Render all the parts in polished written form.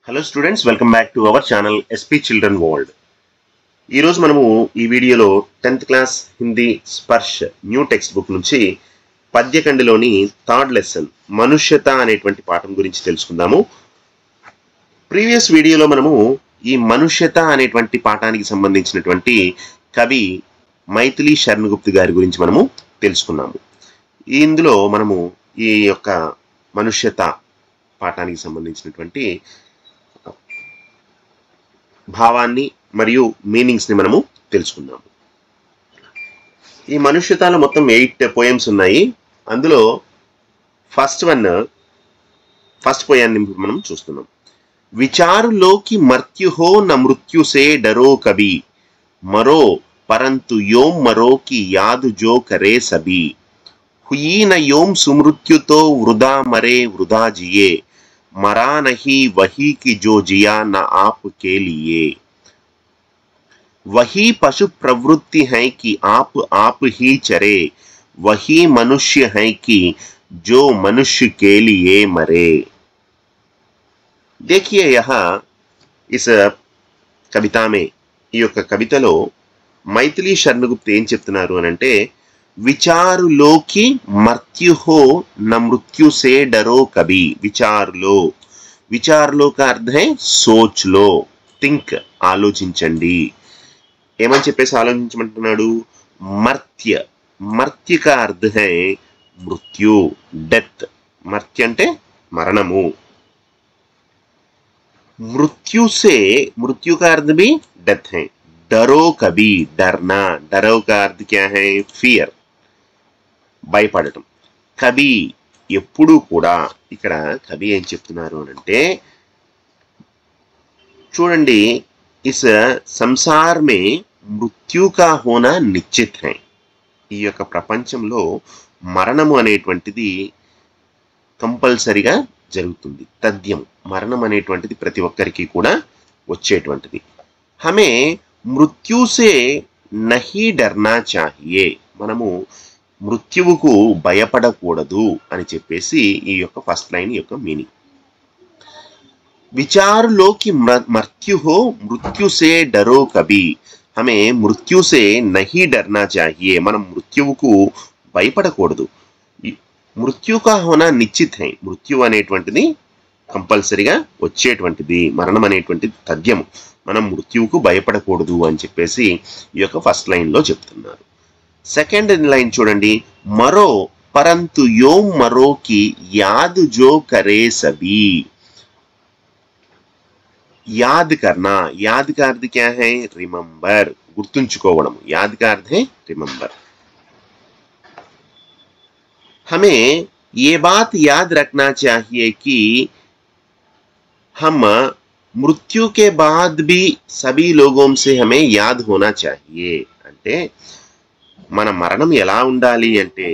Hello students, welcome back to our channel SP children world. ఈరోజు మనము ఈ వీడియోలో 10th class Hindi Sparsh new text book నుంచి పద్యఖండిలోని థర్డ్ లెసన్ మనుష్యత అనేటువంటి పాఠం గురించి తెలుసుకుందాము. ప్రీవియస్ వీడియోలో మనము ఈ మనుష్యత అనేటువంటి పాఠానికి సంబంధించినటువంటి కవి మైథిలి శరణ్గుప్త గారి గురించి మనము తెలుసుకున్నాము. ఇందులో మనము ఈ యొక్క మనుష్యత పాఠానికి సంబంధించినటువంటి భావాన్ని మరియు మీనింగ్స్ ని మనము తెలుసుకుందాము. ఈ మనుష్యతలో మొత్తం 8 పోయమ్స్ ఉన్నాయి. అందులో ఫస్ట్ పోయాన్ని మనం చూస్తున్నాం. విచారులోకి మర్త్యుహో న మృత్యుసే డరో కవి మరో పరంతు యోం మరోకి యాదు జో కరే సబి హుయి న యోం సుమృత్యుతో వృధా మరే వృధా జియే मरा नहीं वही की जो जिया न आप के लिए वही पशु प्रवृत्ति है कि आप ही चरे वही मनुष्य है कि जो मनुष्य के लिए मरे. देखिए यहाँ इस कविता में ఈ యొక్క కవితలో మైథిలి శరణ్గుప్త ఏం చెప్తున్నారు అని అంటే, विचारुलोकी मर्त्युहो न मृत्यु से डरो कभी. विचारुलो का अर्थ है सोच लो, थिंक, ఆలోచించండి. ఏమని చెప్పేసి ఆలోచించమంటున్నాడు? मर्त्य का अर्थ है मृत्यु, डेथ. मर्त्य అంటే మరణము. मृत्यु का अर्थ भी डेथ है. डरो कभी, डरना. डरो का अर्थ क्या है? फियर, భయపడటం. కవి ఎప్పుడు కూడా, ఇక్కడ కవి ఏం చెప్తున్నారు అని అంటే, చూడండి, ఇస్ సంసార్ మే మృత్యు కా హోనా నిశ్చిత్ హై. ఈ యొక్క ప్రపంచంలో మరణము అనేటువంటిది కంపల్సరిగా జరుగుతుంది. తథ్యం, మరణం అనేటువంటిది ప్రతి ఒక్కరికి కూడా వచ్చేటువంటిది. హమే మృత్యు సే నహీ డర్నా చాహియే. మనము మృత్యువుకు భయపడకూడదు అని చెప్పేసి ఈ యొక్క ఫస్ట్ లైన్ యొక్క మీనింగ్. విచారులోకి మర్త్యుహో మృత్యు సే డరో కభీ. హమే మృత్యు సే నహీ డర్నా చాహియే. మనం మృత్యువుకు భయపడకూడదు. మృత్యు కా హోనా నిశ్చిత్ హై. మృత్యు అనేటువంటిది కంపల్సరిగా వచ్చేటువంటిది. మరణం అనేటువంటిది తథ్యము. మనం మృత్యువుకు భయపడకూడదు అని చెప్పేసి ఈ యొక్క ఫస్ట్ లైన్లో చెప్తున్నారు. సెకండ్ లైన్ చూడండి. మరో పరంతు యోం మరోకి యాద్ జో కరే సబీ. యాద్ కర్నా. యాద్ కా అర్థ్ క్యా హై? రిమెంబర్, గుర్తుంచుకోవడం. యాద్ కా అర్థ్ హై రిమెంబర్. हमें ये बात याद रखना चाहिए कि हम मृत्यु के बाद भी सभी लोगों से हमें याद होना चाहिए. అంటే మన మరణం ఎలా ఉండాలి అంటే,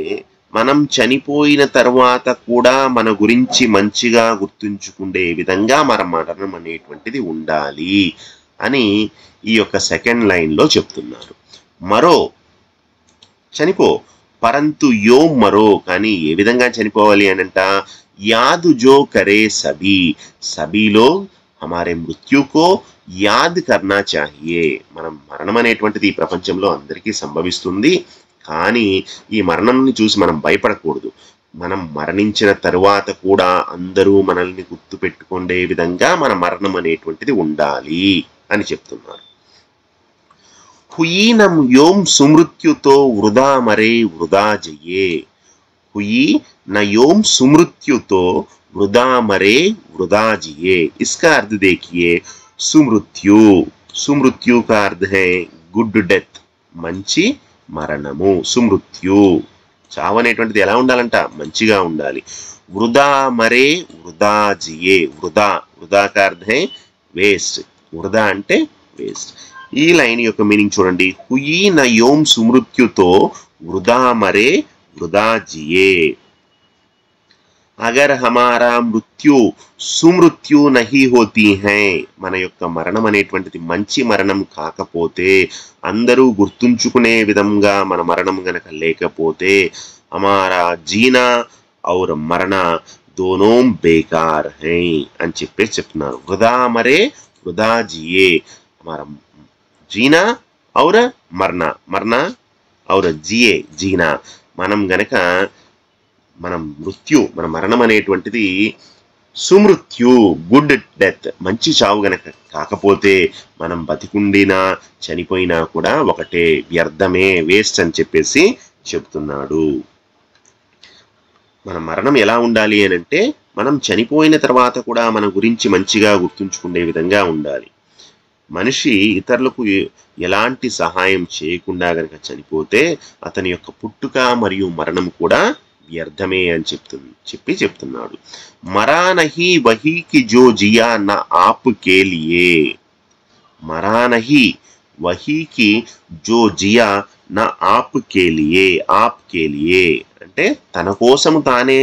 మనం చనిపోయిన తర్వాత కూడా మన గురించి మంచిగా గుర్తుంచుకునే విధంగా మన మరణం అనేటువంటిది ఉండాలి అని ఈ యొక్క సెకండ్ లైన్లో చెప్తున్నారు. మరో చనిపో, పరంతు యోం మరో, కానీ ఏ విధంగా చనిపోవాలి అనంట, యాద్ జో కరే సబీ. సబీలో హమారే మృత్యుకో యాద్ కర్నా చాహియే. మనం మరణం అనేటువంటిది ఈ ప్రపంచంలో అందరికీ సంభవిస్తుంది, కానీ ఈ మరణంని చూసి మనం భయపడకూడదు. మనం మరణించిన తరువాత కూడా అందరూ మనల్ని గుర్తు పెట్టుకునే విధంగా మన మరణం అనేటువంటిది ఉండాలి అని చెప్తున్నారు. హుయి న యోం సుమృత్యుతో వృధా మరే వృధా జయే. హుయి న యోం సుమృత్యుతో వృధా మరే వృధా జియే. इसका अर्थ देखिए, సుమృత్యు. సుమృత్యు का अर्थ है గుడ్ డెత్, మంచి మరణము. సుమృత్యు, చావు అనేటువంటిది ఎలా ఉండాలంట? మంచిగా ఉండాలి. వృధా మరే వృధా జియే. వృధా का अर्थ है వేస్ట్. వృధా అంటే వేస్ట్. ఈ లైన్ యొక్క మీనింగ్ చూడండి. హుయి న యోం సుమృత్యుతో వృధా మరే వృధా జియే. అగర్ హమారా మృత్యు సుమృత్యు నహీ హోతీ హై. మన యొక్క మరణం అనేటువంటిది మంచి మరణం కాకపోతే, అందరూ గుర్తుంచుకునే విధంగా మన మరణం గనక లేకపోతే, హమారా జీనా और मरना दोनों बेकार हैं అని చెప్పేసి చెప్తున్నారు. వృధా మరే వృధా జియే, हमारा జీనా और మరనా, మరనా और జియే జీనా. మనం గనక మనం మరణం అనేటువంటిది సుమృత్యు, గుడ్ డెత్, మంచి చావు గనక కాకపోతే మనం బతికుండినా చనిపోయినా కూడా ఒకటే, వ్యర్థమే, వేస్ట్ అని చెప్పేసి చెప్తున్నాడు. మన మరణం ఎలా ఉండాలి అని అంటే మనం చనిపోయిన తర్వాత కూడా మన గురించి మంచిగా గుర్తుంచుకునే విధంగా ఉండాలి. మనిషి ఇతరులకు ఎలాంటి సహాయం చేయకుండా గనక చనిపోతే అతని యొక్క పుట్టుక మరియు మరణం కూడా వ్యర్థమే అని చెప్తున్నాడు. మరా నహి వహీ కి జో జియా నా ఆప్ కే లియే, మరా నహి వహీ కి జో జియా నా ఆప్ కే లియే అంటే తన కోసం తానే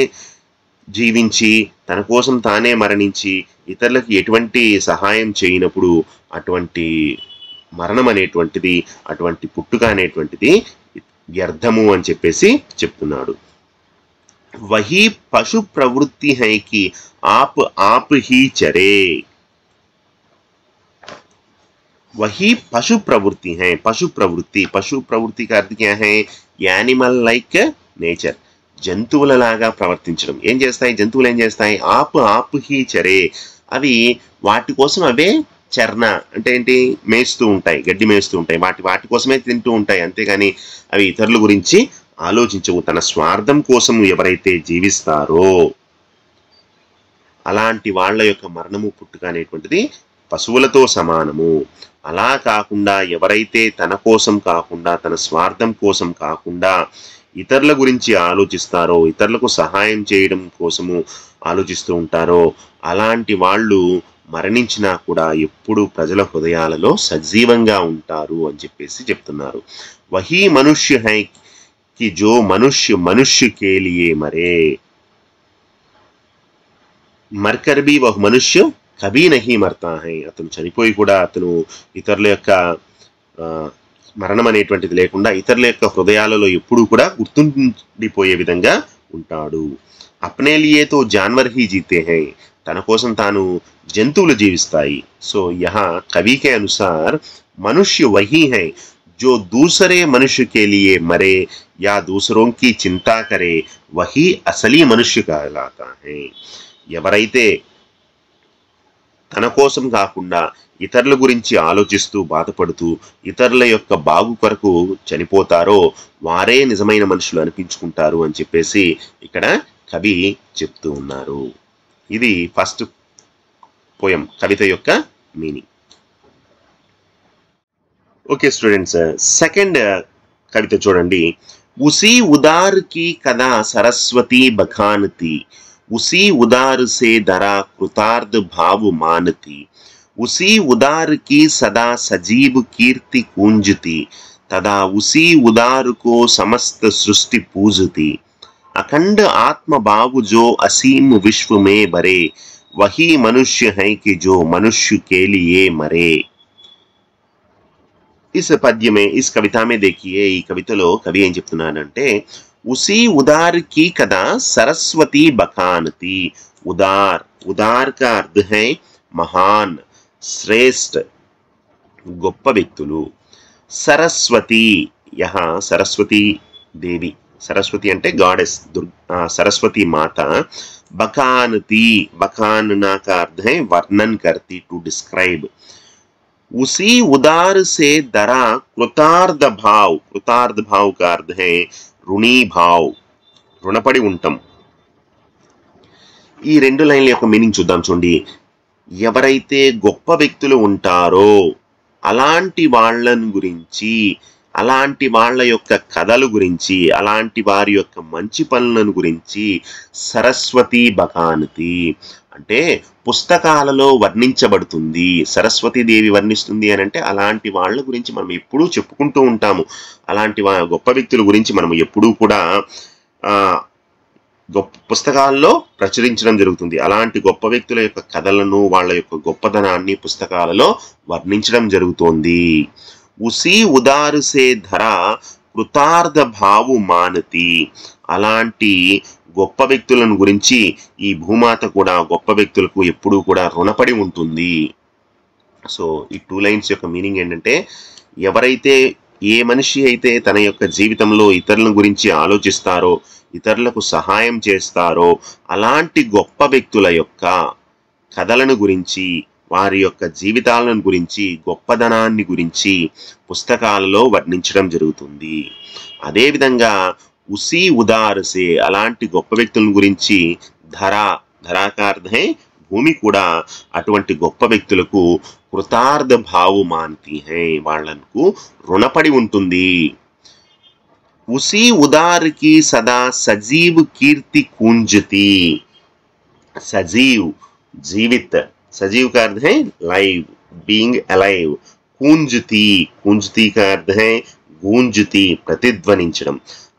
జీవించి తన కోసం తానే మరణించి ఇతరులకు ఎటువంటి సహాయం చేయనప్పుడు అటువంటి మరణం అనేటువంటిది, అటువంటి పుట్టుక అనేటువంటిది వ్యర్థము అని చెప్పేసి చెప్తున్నాడు. वही पशु प्रवृत्ति है कि आप ही चरे, वही पशु प्रवृत्ति है. पशु प्रवृत्ति का अर्थ क्या है? యానిమల్ లైక్ నేచర్, జంతువులలాగా ప్రవర్తించడం. ఏం చేస్తాయి జంతువులు? ఏం చేస్తాయి? ఆప్ హీ చరే, అవి వాటి కోసం అవే చర్ణ అంటే ఏంటి? మేస్తూ ఉంటాయి, గడ్డి మేస్తూ ఉంటాయి, వాటి కోసమే తింటూ ఉంటాయి. అంతేగాని అవి ఇతరుల గురించి ఆలోచించవు. తన స్వార్థం కోసం ఎవరైతే జీవిస్తారో అలాంటి వాళ్ళ యొక్క మరణము పుట్టుక అనేటువంటిది పశువులతో సమానము. అలా కాకుండా ఎవరైతే తన కోసం కాకుండా తన స్వార్థం కోసం కాకుండా ఇతరుల గురించి ఆలోచిస్తారో, ఇతరులకు సహాయం చేయడం కోసము ఆలోచిస్తూ ఉంటారో అలాంటి వాళ్ళు మరణించినా కూడా ఎప్పుడు ప్రజల హృదయాలలో సజీవంగా ఉంటారు అని చెప్పేసి చెప్తున్నారు. వహీ మనుష్య హై कि जो मनुष्य के लिए मरे, मरकर भी वह मनुष्य कभी नहीं मरता है. అతను చనిపోయి కూడా అతను ఇతరుల యొక్క మరణం అనేటువంటిది లేకుండా ఇతరుల యొక్క హృదయాలలో ఎప్పుడు కూడా గుర్తుండిపోయే విధంగా ఉంటాడు. अपने लिए तो जानवर ही जीते हैं, తన కోసం తాను జంతువులు జీవిస్తాయి. సో यहाँ कवि के अनुसार मनुष्य वही है जो दूसरे मनुष्य के लिए मरे या दूसरों की चिंता करे, वही असली मनुष्य कहलाता है. ఎవరైతే తన కోసం కాకుండా ఇతరుల గురించి ఆలోచిస్తూ బాధపడుతూ ఇతరుల యొక్క బాగు కొరకు చనిపోతారో వారే నిజమైన మనుషులు అనిపించుకుంటారు అని చెప్పేసి ఇక్కడ కవి చెప్తూ ఉన్నారు. ఇది ఫస్ట్ పోయం, కవిత యొక్క మీనింగ్. ఓకే స్టూడెంట్స్, సెకండ్ కవిత చూడండి. ఉసి ఉదార్ కి కదా సరస్వతి బఖానతి, उसी उदार से दरा कृतार्थ भाव मानती, उसी उदार की सदा सजीव कीर्ति कूंजती, तदा उसी उदार को समस्त सृष्टि पूजती, अखंड आत्म भाव जो असीम विश्व में भरे, वही मनुष्य है कि जो मनुष्य के लिए मरे. इस पद्य में, इस कविता में देखिए, ఈ కవితలో కవి ఏం చెప్తున్నాడంటే उसी उदार की कदा सरस्वती बखानती. उदार का अर्थ है महान, श्रेष्ठ, గొప్ప వ్యక్తులు. सरस्वती, यहाँ सरस्वती देवी, सरस्वती అంటే गाडेस, सरस्वती माता. बखानती, बखानना का अर्थ है वर्णन करती, टू डिस्क्राइब. उसी उदार से दरा कृतार्थ भाव, कृतार्थ भाव का अर्थ है రుణీ భావ్, రుణపడి ఉంటాం. ఈ రెండు లైన్ల యొక్క మీనింగ్ చూద్దాం. చూడండి, ఎవరైతే గొప్ప వ్యక్తులు ఉంటారో అలాంటి వాళ్ళను గురించి, అలాంటి వాళ్ళ యొక్క కథల గురించి, అలాంటి వారి యొక్క మంచి పనులను గురించి సరస్వతి బఖానతి అంటే పుస్తకాలలో వర్ణించబడుతుంది. సరస్వతీదేవి వర్ణిస్తుంది అని అంటే అలాంటి వాళ్ళ గురించి మనం ఎప్పుడూ చెప్పుకుంటూ ఉంటాము. అలాంటి గొప్ప వ్యక్తుల గురించి మనం ఎప్పుడూ కూడా పుస్తకాల్లో ప్రచురించడం జరుగుతుంది. అలాంటి గొప్ప వ్యక్తుల యొక్క కథలను, వాళ్ళ యొక్క గొప్పదనాన్ని పుస్తకాలలో వర్ణించడం జరుగుతోంది. ఉసి ఉదారు సే ధర కృతార్థ భావు మానతి, అలాంటి గొప్ప వ్యక్తులను గురించి ఈ భూమాత కూడా గొప్ప వ్యక్తులకు ఎప్పుడూ కూడా రుణపడి ఉంటుంది. సో ఈ 2 లైన్స్ యొక్క మీనింగ్ ఏంటంటే, ఎవరైతే ఏ మనిషి అయితే తన యొక్క జీవితంలో ఇతరుల గురించి ఆలోచిస్తారో, ఇతరులకు సహాయం చేస్తారో, అలాంటి గొప్ప వ్యక్తుల యొక్క కథలను గురించి, వారి యొక్క జీవితాలను గురించి, గొప్పదనాన్ని గురించి పుస్తకాలలో వర్ణించడం జరుగుతుంది. అదేవిధంగా ఉసీ ఉదారసే అలాంటి గొప్ప వ్యక్తుల గురించి ధరాకార్థే భూమి కూడా అటువంటి గొప్ప వ్యక్తులకు కృతార్థ భావు మాన్తి హై, వాళ్లకు రుణపడి ఉంటుంది. ఉసీ ఉదారికి సదా సజీవ్ కీర్తి కూంజతి. సజీవ్ జీవిత్, సజీవ్ का अर्थ है लाइव, बीइंग अलाइव. కూంజతి, కూంజతి का अर्थ है గూంజతి, ప్రతిధ్వనించడం.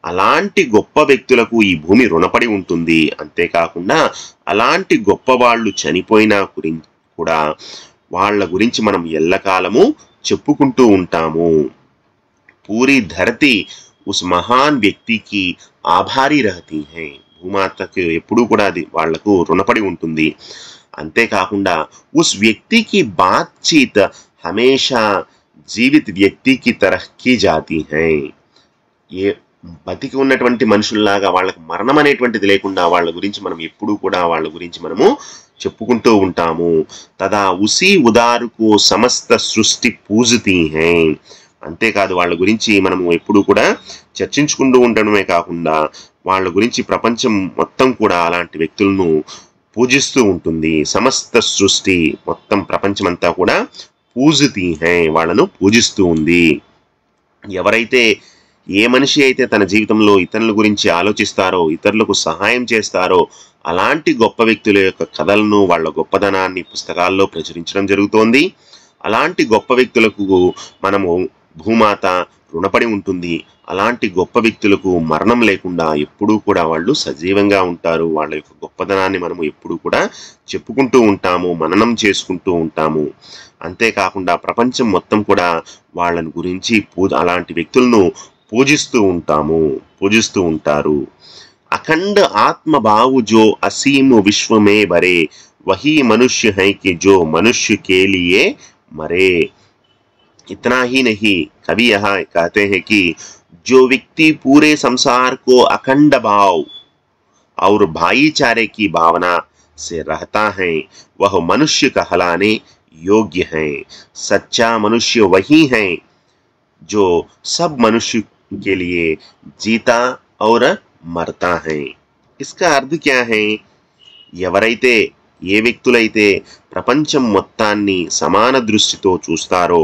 అలాంటి గొప్ప వ్యక్తులకు ఈ భూమి రుణపడి ఉంటుంది. అంతేకాకుండా అలాంటి గొప్ప వాళ్ళు చనిపోయినా కూడా వాళ్ళ గురించి మనం ఎల్లకాలము చెప్పుకుంటూ ఉంటాము. పూరి ధరతి ఉస్ మహాన్ వ్యక్తికి ఆభారీ రహతీ హై. భూమాతకు ఎప్పుడూ కూడా అది వాళ్లకు రుణపడి ఉంటుంది. అంతేకాకుండా ఉస్ వ్యక్తికి బాత్చీత్ హమేషా జీవిత వ్యక్తికి తరహ్కి జాతి హై. ఏ బతికి ఉన్నటువంటి మనుషుల్లాగా వాళ్ళకి మరణం అనేటువంటిది లేకుండా వాళ్ళ గురించి మనం ఎప్పుడూ కూడా వాళ్ళ గురించి మనము చెప్పుకుంటూ ఉంటాము. తదా ఉసీ ఉదారుకు సమస్త సృష్టి పూజతి హై. అంతేకాదు వాళ్ళ గురించి మనము ఎప్పుడూ కూడా చర్చించుకుంటూ ఉండడమే కాకుండా వాళ్ళ గురించి ప్రపంచం మొత్తం కూడా అలాంటి వ్యక్తులను పూజిస్తూ ఉంటుంది. సమస్త సృష్టి మొత్తం ప్రపంచమంతా కూడా పూజతి హై, వాళ్ళను పూజిస్తూ ఉంది. ఎవరైతే ఏ మనిషి అయితే తన జీవితంలో ఇతరుల గురించి ఆలోచిస్తారో, ఇతరులకు సహాయం చేస్తారో, అలాంటి గొప్ప వ్యక్తుల యొక్క కథలను, వాళ్ళ గొప్పదనాన్ని పుస్తకాల్లో ప్రచురించడం జరుగుతోంది. అలాంటి గొప్ప వ్యక్తులకు మనము భూమాత రుణపడి ఉంటుంది. అలాంటి గొప్ప వ్యక్తులకు మరణం లేకుండా ఎప్పుడూ కూడా వాళ్ళు సజీవంగా ఉంటారు. వాళ్ళ యొక్క గొప్పదనాన్ని మనము ఎప్పుడూ కూడా చెప్పుకుంటూ ఉంటాము, మననం చేసుకుంటూ ఉంటాము. అంతేకాకుండా ప్రపంచం మొత్తం కూడా వాళ్ళని గురించి అలాంటి వ్యక్తులను పూజిస్తూ ఉంటారు. अखंड आत्म भाव जो असीम विश्व में भरे वही मनुष्य है कि जो मनुष्य के लिए मरे. इतना ही नहीं, कवि यहाँ कहते हैं कि जो व्यक्ति पूरे संसार को अखंड भाव और भाईचारे की भावना से रहता है वह मनुष्य कहलाने योग्य है. सच्चा मनुष्य वही है जो सब मनुष्य के लिए जीता और मरता है. इसका अर्थ क्या है? ఎవరైతే ఏ వ్యక్తులైతే ప్రపంచం మొత్తాన్ని సమాన దృష్టితో చూస్తారో,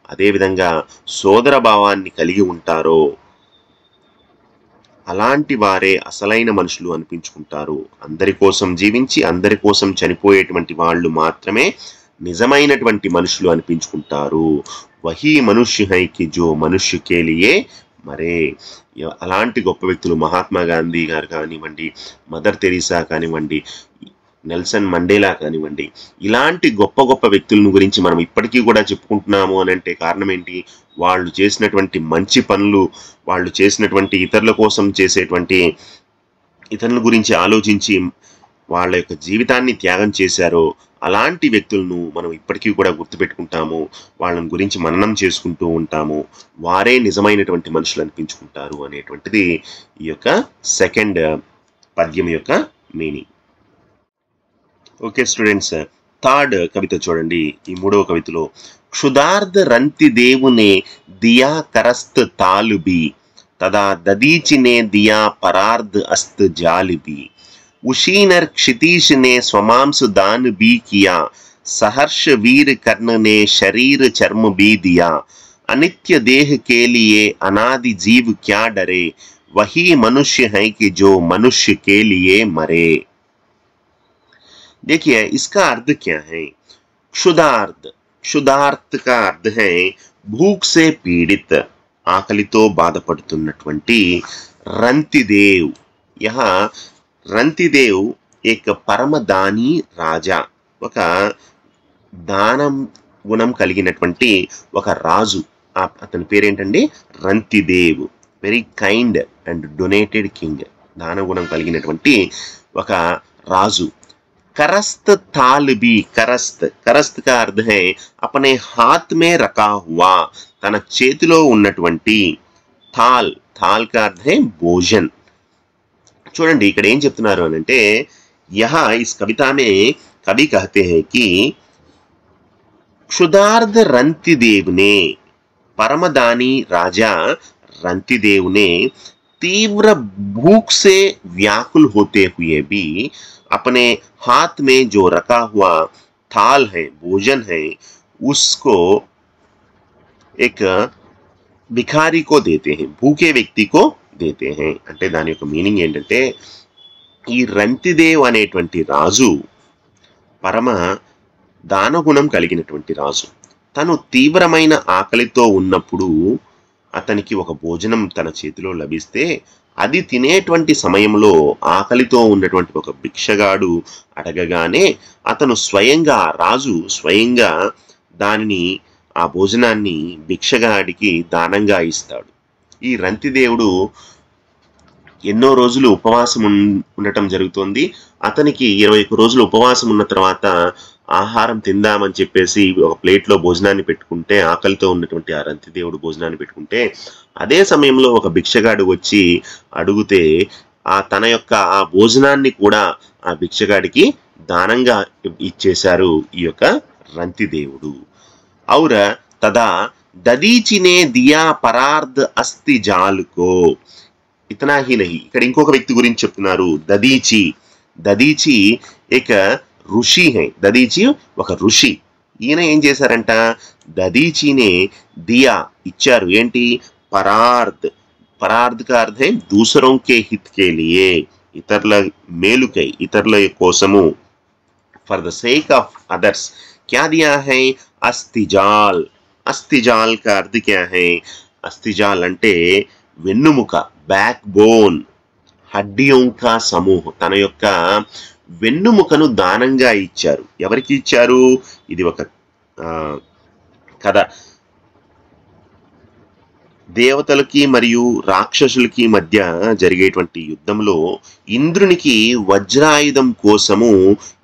అదేవిధంగా సోదర భావాన్ని కలిగి ఉంటారో, అలాంటి వారే అసలైన మనుషులు అనిపించుకుంటారు. అందరి కోసం జీవించి అందరి కోసం చనిపోయేటువంటి వాళ్ళు మాత్రమే నిజమైనటువంటి మనుషులు అనిపించుకుంటారు. వహీ మనుష్య హై కి జో మనుష్య కే లియే మరే. అలాంటి గొప్ప వ్యక్తులు మహాత్మా గాంధీ గారు కానివ్వండి, మదర్ తెరీసా కానివ్వండి, నెల్సన్ మండేలా కానివ్వండి, ఇలాంటి గొప్ప గొప్ప వ్యక్తులను గురించి మనం ఇప్పటికీ కూడా చెప్పుకుంటున్నాము అని అంటే కారణం ఏంటి? వాళ్ళు చేసినటువంటి మంచి పనులు, వాళ్ళు చేసినటువంటి ఇతరుల కోసం చేసేటువంటి, ఇతరుల గురించి ఆలోచించి వాళ్ళ యొక్క జీవితాన్ని త్యాగం చేశారో అలాంటి వ్యక్తులను మనం ఇప్పటికీ కూడా గుర్తుపెట్టుకుంటాము. వాళ్ళని గురించి మననం చేసుకుంటూ ఉంటాము. వారే నిజమైనటువంటి మనుషులు అనిపించుకుంటారు అనేటువంటిది ఈ యొక్క సెకండ్ పద్యం యొక్క మీనింగ్. ఓకే స్టూడెంట్స్, థర్డ్ కవిత చూడండి. ఈ మూడవ కవితలో క్షుదార్థ రంతి దేవునే దియా కరస్త్ తాలుబి తదా దదీచినే దియా పరార్ధ అస్త్ జాలిబి. उशीनर क्षितीश ने स्वमांस दान भी किया सहर्ष वीर कर्ण ने शरीर चर्म भी दिया. अनित्य देह के लिए अनादि जीव क्या डरे वही मनुष्य है कि जो मनुष्य के लिए मरे. देखिए इसका अर्थ क्या है? क्षुधार्थ, क्षुधार्थ का अर्थ है भूख से पीड़ित, ఆకలితో బాధపడుతున్నటువంటి రంతిదేవ్. यहाँ రంతిదేవ్ ఏక పరమదాని రాజా, ఒక దానం గుణం కలిగినటువంటి ఒక రాజు. అతని పేరేంటండి? Rantidev. Very kind and donated king. దానగుణం కలిగినటువంటి ఒక రాజు. करस्त थाल भी, करस्त करस्त का अर्थ है अपने हाथ में रखा हुआ, తన చేతిలో ఉన్నటువంటి. థాల్ థాల్ का अर्थ है భోజన్. చూడండి ఇక్కడ ఏం చెప్తున్నారు అని అంటే, यहाँ इस कविता में कवि कहते हैं कि क्षुधार्ध रंतिदेव ने, परमदानी राजा रंतिदेव ने तीव्र भूख से व्याकुल होते हुए भी अपने हाथ में जो रखा हुआ थाल है, भोजन है, उसको एक भिखारी को देते हैं, भूखे व्यक्ति को देते हैं. అంటే దాని యొక్క మీనింగ్ ఏంటంటే, ఈ రంతిదేవ్ అనేటువంటి రాజు పరమ దానగుణం కలిగినటువంటి రాజు. తను తీవ్రమైన ఆకలితో ఉన్నప్పుడు అతనికి ఒక భోజనం తన చేతిలో లభిస్తే, అది తినేటువంటి సమయంలో ఆకలితో ఉన్నటువంటి ఒక భిక్షగాడు అడగగానే అతను స్వయంగా, రాజు స్వయంగా దానిని, ఆ భోజనాన్ని భిక్షగాడికి దానంగా ఇస్తాడు. ఈ రంతిదేవుడు ఎన్నో రోజులు ఉపవాసం ఉండటం జరుగుతుంది. అతనికి 21 రోజులు ఉపవాసం ఉన్న తర్వాత ఆహారం తిందామని చెప్పేసి ఒక ప్లేట్లో భోజనాన్ని పెట్టుకుంటే, ఆకలితో ఉన్నటువంటి ఆ రంతిదేవుడు భోజనాన్ని పెట్టుకుంటే, అదే సమయంలో ఒక భిక్షగాడు వచ్చి అడిగితే తన యొక్క ఆ భోజనాన్ని కూడా ఆ భిక్షగాడికి దానంగా ఇచ్చేశారు ఈ యొక్క రంతిదేవుడు. ఔర తదా దదీచి నే దియా పరార్ధ అస్థి జాల్కో. ఇతనా హీ నహీ, ఇక్కడ ఇంకొక వ్యక్తి గురించి చెప్తున్నారు. దదీచి, దదీచి ఏక ఋషి హై. దదీచి ఒక ఋషి. ఈయన ఏం చేశారంట, దదీచినే దియా ఇచ్చారు. ఏంటి, పరార్ధ్. పరార్ధ్ కా అర్థం హై దూసరోं के हित के लिए, ఇతరుల మేలుకై, ఇతరుల కోసము. For the sake of others. क्या दिया है, అస్థిజాల్. అస్థిజాల్ కా అర్థ క్యా హై, అస్థిజాల్ అంటే వెన్నుముక, బ్యాక్ బోన్, హడ్డియోం కా సమూహ్. తన యొక్క వెన్నుముకను దానంగా ఇచ్చారు. ఎవరికి ఇచ్చారు, ఇది ఒక కథ. దేవతలకి మరియు రాక్షసులకి మధ్య జరిగేటువంటి యుద్ధంలో ఇంద్రునికి వజ్రాయుధం కోసము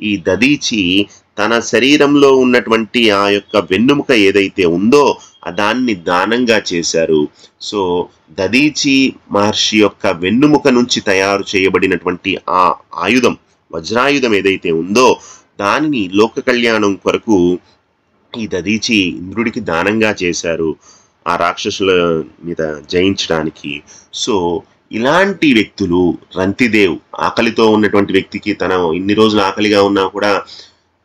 ఈ దదీచి తన శరీరంలో ఉన్నటువంటి ఆ యొక్క వెన్నుముక ఏదైతే ఉందో దాన్ని దానంగా చేశారు. సో దదీచి మహర్షి యొక్క వెన్నుముక నుంచి తయారు చేయబడినటువంటి ఆ ఆయుధం, వజ్రాయుధం ఏదైతే ఉందో దానిని లోక కళ్యాణం కొరకు ఈ దదీచి ఇంద్రుడికి దానంగా చేశారు, ఆ రాక్షసుల మీద జయించడానికి. సో ఇలాంటి వ్యక్తులు, రంతిదేవ్ ఆకలితో ఉన్నటువంటి వ్యక్తికి, తన ఇన్ని రోజులు ఆకలిగా ఉన్నా కూడా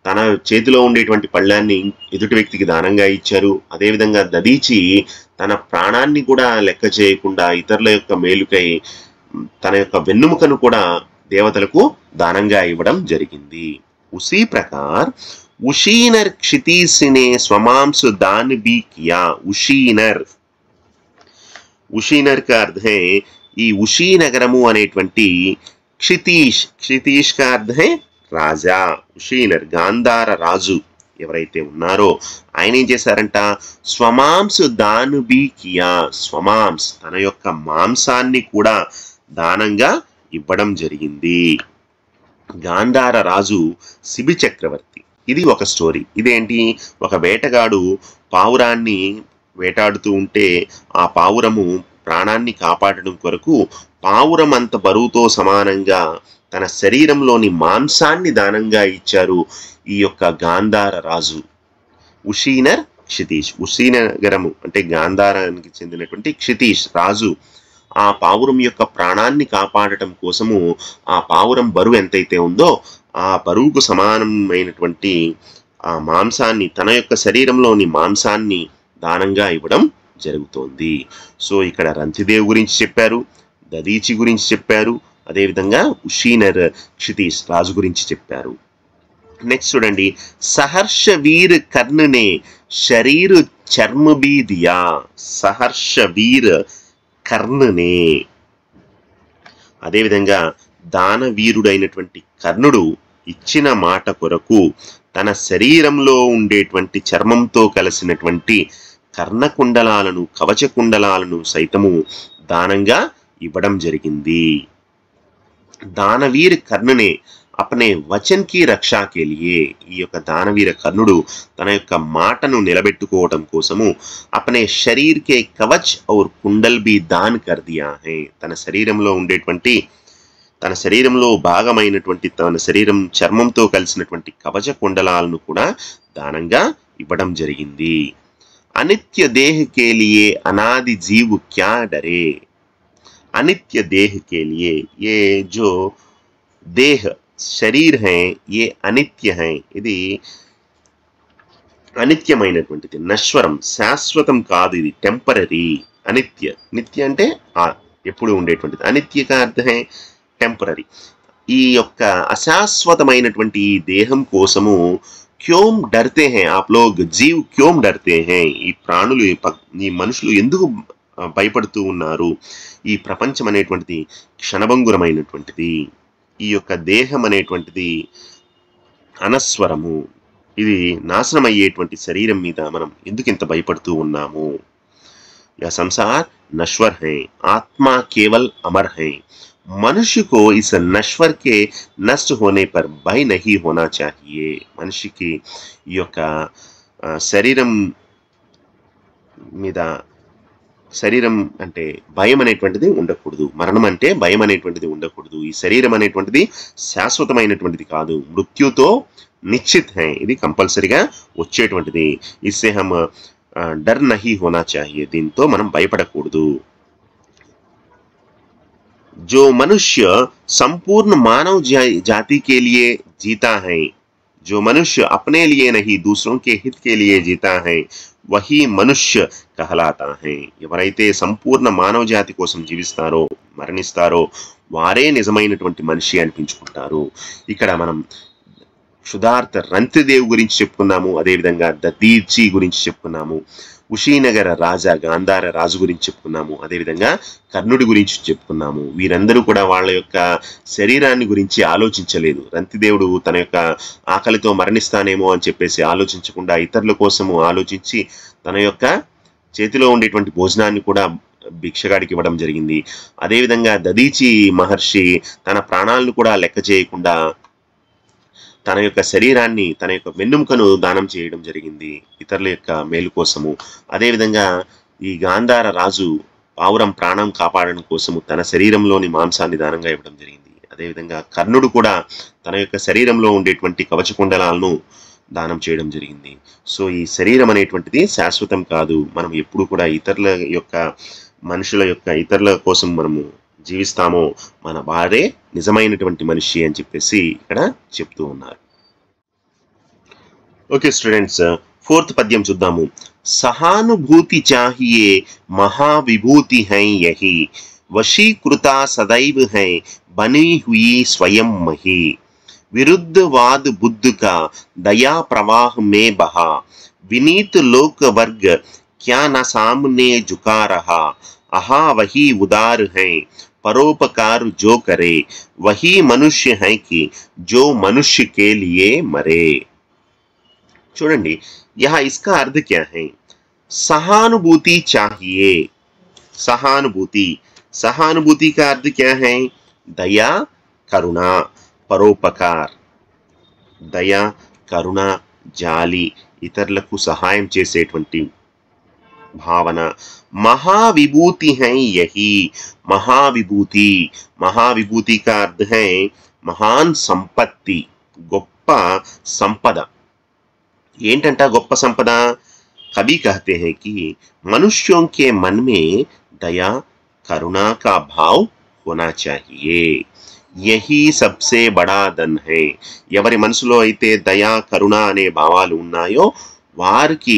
తన చేతిలో ఉండేటువంటి పళ్ళాన్ని ఎదుటి వ్యక్తికి దానంగా ఇచ్చారు. అదేవిధంగా దదీచి తన ప్రాణాన్ని కూడా లెక్క చేయకుండా ఇతరుల యొక్క మేలుకై తన యొక్క వెన్నుముకను కూడా దేవతలకు దానంగా ఇవ్వడం జరిగింది. ఉసీ ప్రకార్ ఉషీనర్ క్షితీసినే స్వమాంసు దాన్ బీ కియా. ఉషీనర్, ఉషీనర్ కా అర్థ హై ఈ ఉషీ నగరము అనేటువంటి క్షితీష్, క్షితీష్ కా అర్థ హై రాజా. ఉషీనర్ గాంధార రాజు ఎవరైతే ఉన్నారో ఆయన ఏం చేశారంట, స్వమాంసు దాను బీ కియా. స్వమాంస్ తన యొక్క మాంసాన్ని కూడా దానంగా ఇవ్వడం జరిగింది. గాంధార రాజు శిబి చక్రవర్తి. ఇది ఒక స్టోరీ. ఇదేంటి, ఒక వేటగాడు పావురాన్ని వేటాడుతూ ఉంటే ఆ పావురము ప్రాణాన్ని కాపాడడం కొరకు పావురం అంత బరువుతో సమానంగా తన శరీరంలోని మాంసాన్ని దానంగా ఇచ్చారు ఈ యొక్క గాంధార రాజు. ఉషీనర్ క్షితీష్, ఉషీనగరము అంటే గాంధారానికి చెందినటువంటి క్షితీష్ రాజు ఆ పావురం యొక్క ప్రాణాన్ని కాపాడటం కోసము ఆ పావురం బరువు ఎంతైతే ఉందో ఆ బరువుకు సమానమైనటువంటి ఆ మాంసాన్ని, తన యొక్క శరీరంలోని మాంసాన్ని దానంగా ఇవ్వడం జరుగుతోంది. సో ఇక్కడ రంతిదేవ్ గురించి చెప్పారు, దదీచి గురించి చెప్పారు, అదేవిధంగా ఉషీనర్ క్షితీష్ రాజు గురించి చెప్పారు. నెక్స్ట్ చూడండి, సహర్ష వీర్ కర్ణనే శరీర్ చర్మ బీ దియా. సహర్ష వీర్ కర్ణనే. అదేవిధంగా దానవీరుడైనటువంటి కర్ణుడు ఇచ్చిన మాట కొరకు తన శరీరంలో ఉండేటువంటి చర్మంతో కలిసినటువంటి కర్ణకుండలాలను, కవచ కుండలాలను సైతము దానంగా ఇవ్వడం జరిగింది. दानवीर कर्ण ने अपने वचन की रक्षा के लिए ఈ యొక్క దానవీర కర్ణుడు తన యొక్క మాటను నిలబెట్టుకోవడం కోసము अपने शरीर के कवच और कुंडल भी दान कर दिया है తన శరీరంలో ఉండేటువంటి తన శరీరంలో భాగమైనటువంటి తన శరీరం చర్మంతో కలిసినటువంటి కవచ కుండలాలను కూడా దానంగా ఇవ్వడం జరిగింది अनित्य देह के लिए अनादि जीव क्या डरे अनित्य देह के लिए ये जो देह शरीर है ये अनित्य है ఇది అనిత్యమైనటువంటిది నశ్వరం శాశ్వతం కాదు ఇది టెంపరరీ అనిత్య నిత్య అంటే ఎప్పుడు ఉండేటువంటిది అనిత్య का अर्थ है టెంపరరీ ఈ యొక్క అశాశ్వతమైనటువంటి ఈ దేహం కోసము क्यों डरते हैं आप लोग जीव क्यों डरते हैं ఈ ప్రాణులు ఈ మనుషులు ఎందుకు భయపడుతూ ఉన్నారు ఈ ప్రపంచం అనేటువంటిది క్షణభంగురమైనటువంటిది ఈ యొక్క దేహం అనేటువంటిది అనస్వరము ఇది నాశనం అయ్యేటువంటి శరీరం మీద మనం ఎందుకు ఇంత భయపడుతూ ఉన్నాము यह संसार नश्वर है आत्मा केवल अमर है मनुष्य को इस नश्वर के नष्ट होने पर भय नहीं होना चाहिए मनुष्य की ఈ యొక్క శరీరం మీద శరీరం అంటే భయం అనేటువంటిది ఉండకూడదు మరణం అంటే భయం అనేటువంటిది ఉండకూడదు ఈ శరీరం అనేటువంటిది శాశ్వతమైనటువంటిది కాదు మృత్యుతో నిశ్చిత్ है ఇది కంపల్సరీగా వచ్చేటువంటిది इससे हम डर नहीं होना चाहिए దీంతో మనం భయపడకూడదు जो मनुष्य संपूर्ण मानव जाति के लिए जीता है जो मनुष्य अपने लिए नहीं दूसरों के हित के लिए जीता है वही मनुष्य कहलाता है ఎవరైతే సంపూర్ణ మానవ జాతి కోసం జీవిస్తారో మరణిస్తారో వారే నిజమైనటువంటి మనిషి అనిపించుకుంటారు ఇక్కడ మనం క్షుధార్త రంతిదేవ్ గురించి చెప్పుకున్నాము అదే విధంగా దదీచి గురించి చెప్పుకున్నాము ఉషీనగర రాజా గాంధార రాజు గురించి చెప్పుకున్నాము అదే విధంగా కర్ణుడి గురించి చెప్పుకున్నాము వీరందరూ కూడా వాళ్ళ యొక్క శరీరాన్ని గురించి ఆలోచించలేదు రంతిదేవుడు తన యొక్క ఆకలితో మరణిస్తానేమో అని చెప్పేసి ఆలోచించకుండా ఇతరుల కోసము ఆలోచించి తన యొక్క చేతిలో ఉండేటువంటి భోజనాన్ని కూడా భిక్షగాడికి ఇవ్వడం జరిగింది అదే విధంగా దదీచి మహర్షి తన ప్రాణాలను కూడా లెక్క చేయకుండా తన యొక్క శరీరాన్ని తన యొక్క వెన్నెముకను దానం చేయడం జరిగింది ఇతరుల యొక్క మేలు కోసము అదే విధంగా ఈ గాంధార రాజు పావురం ప్రాణం కాపాడడం కోసము తన శరీరంలోని మాంసాన్ని దానంగా ఇవ్వడం జరిగింది అదే విధంగా కర్ణుడు కూడా తన యొక్క శరీరంలో ఉండేటువంటి కవచకుండలాలను దానం చేయడం జరిగింది సో ఈ శరీరం అనేటువంటిది శాశ్వతం కాదు మనం ఎప్పుడు కూడా ఇతరుల యొక్క మనుషుల యొక్క ఇతరుల కోసం మనము జీవిస్తామో మన వారే నిజమైనటువంటి మనిషి అని చెప్పేసి ఇక్కడ చెప్తూ ఉన్నారు ఓకే స్టూడెంట్స్ ఫోర్త్ పద్యం చూద్దాము సహానుభూతి चाहिए महाविभूति है यही वशीकृता सदैव है बनी हुई स्वयं मही विरुद्धवाद बुद्ध का दया प्रवाह में बहा विनीत लोक वर्ग क्या न सामने झुका रहा आहा वही उदार है परोपकार जो करे वही मनुष्य है कि जो मनुष्य के लिए मरे చూడండి यहाँ इसका अर्थ क्या है सहानुभूति चाहिए सहानुभूति सहानुभूति का अर्थ क्या है दया करुणा परोपकार दया కరుణ జాలి ఇతరులకు సహాయం చేసేటువంటి భావన महाविभूति है यही महाविभूति महाविभूति का अर्थ है महान संपत्ति గొప్ప సంపద ఏంటంట గొప్ప సంపద कवि कहते हैं कि मनुष्यों के मन में दया करुणा का भाव होना चाहिए यही सबसे बड़ा धन है ఎవరి మనసులో అయితే దయా కరుణ అనే భావాలు ఉన్నాయో వారికి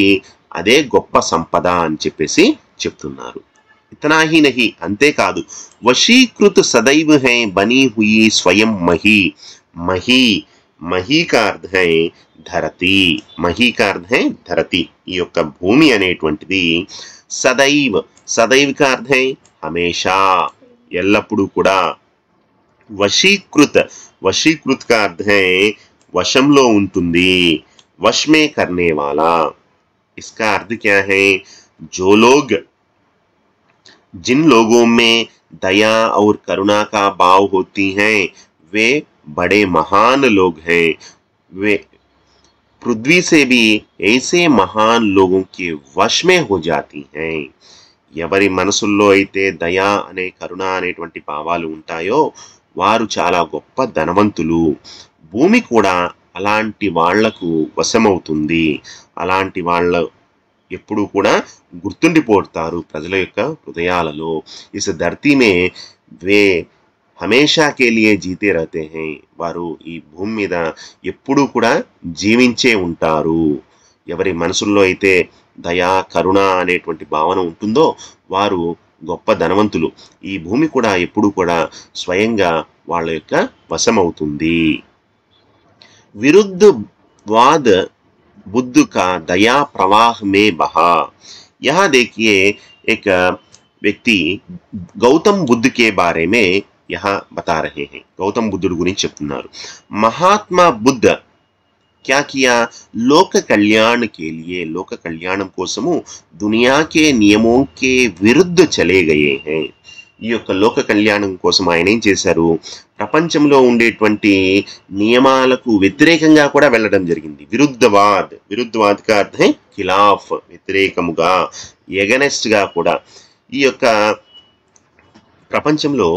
అదే గొప్ప సంపద అని చెప్పేసి చెప్తున్నారు इतना ही नहीं అంతేకాదు वशीकृत सदैव है बनी हुई स्वयं मही मही मही का अर्थ है धरती मही का अर्थ है धरती ఈ యొక్క భూమి అనేటువంటిది సదైవ సదైవ का अर्थ है हमेशा ఎల్లప్పుడూ కూడా वशीकृत वशीकृत का अर्थ है वशंలో ఉంటుంది वश में करने वाला इसका अर्थ क्या है जो लोग जिन लोगों में दया और करुणा का भाव होती हैं वे बड़े महान लोग हैं। वे पृथ्वी से भी ऐसे महान लोगों के वश में हो जाती हैं। ఎవరి మనసుల్లో అయితే దయ అనే కరుణ అనేటువంటి భావాలు ఉంటాయో వారు చాలా గొప్ప ధనవంతులు. భూమి కూడా అలాంటి వాళ్లకు వశమవుతుంది. అలాంటి వాళ్ళ ఎప్పుడూ కూడా గుర్తుండిపోతారు ప్రజల యొక్క హృదయాలలో. ఇస్ ధర్తీ మే వే హమేషా కే లియే జీతే రహతే హై. వారు ఈ భూమి మీద ఎప్పుడూ కూడా జీవించే ఉంటారు. ఎవరి మనసుల్లో అయితే దయా కరుణ అనేటువంటి భావన ఉంటుందో వారు గొప్ప ధనవంతులు. ఈ భూమి కూడా ఎప్పుడు కూడా స్వయంగా వాళ్ళ యొక్క వశమవుతుంది. विरुद्धवाद बुद्ध का दया प्रवाह में बहा. यहाँ देखिए एक व्यक्ति गौतम बुद्ध के बारे में यहाँ बता रहे हैं. गौतम बुद्ध गुరించి చెప్తున్నారు. महात्मा बुद्ध क्या किया? लोक कल्याण के लिए, लोक कल्याणం కోసము दुनिया के नियमों के विरुद्ध चले गए हैं. ఈ యొక్క లోక కళ్యాణం కోసం ఆయన ఏం చేశారు? ప్రపంచంలో ఉండేటువంటి నియమాలకు వ్యతిరేకంగా కూడా వెళ్ళడం జరిగింది. విరుద్ధవాద్ కా అర్థం ఖిలాఫ్, వ్యతిరేకముగా, ఎగనెస్ట్ గా కూడా. ఈ యొక్క ప్రపంచంలో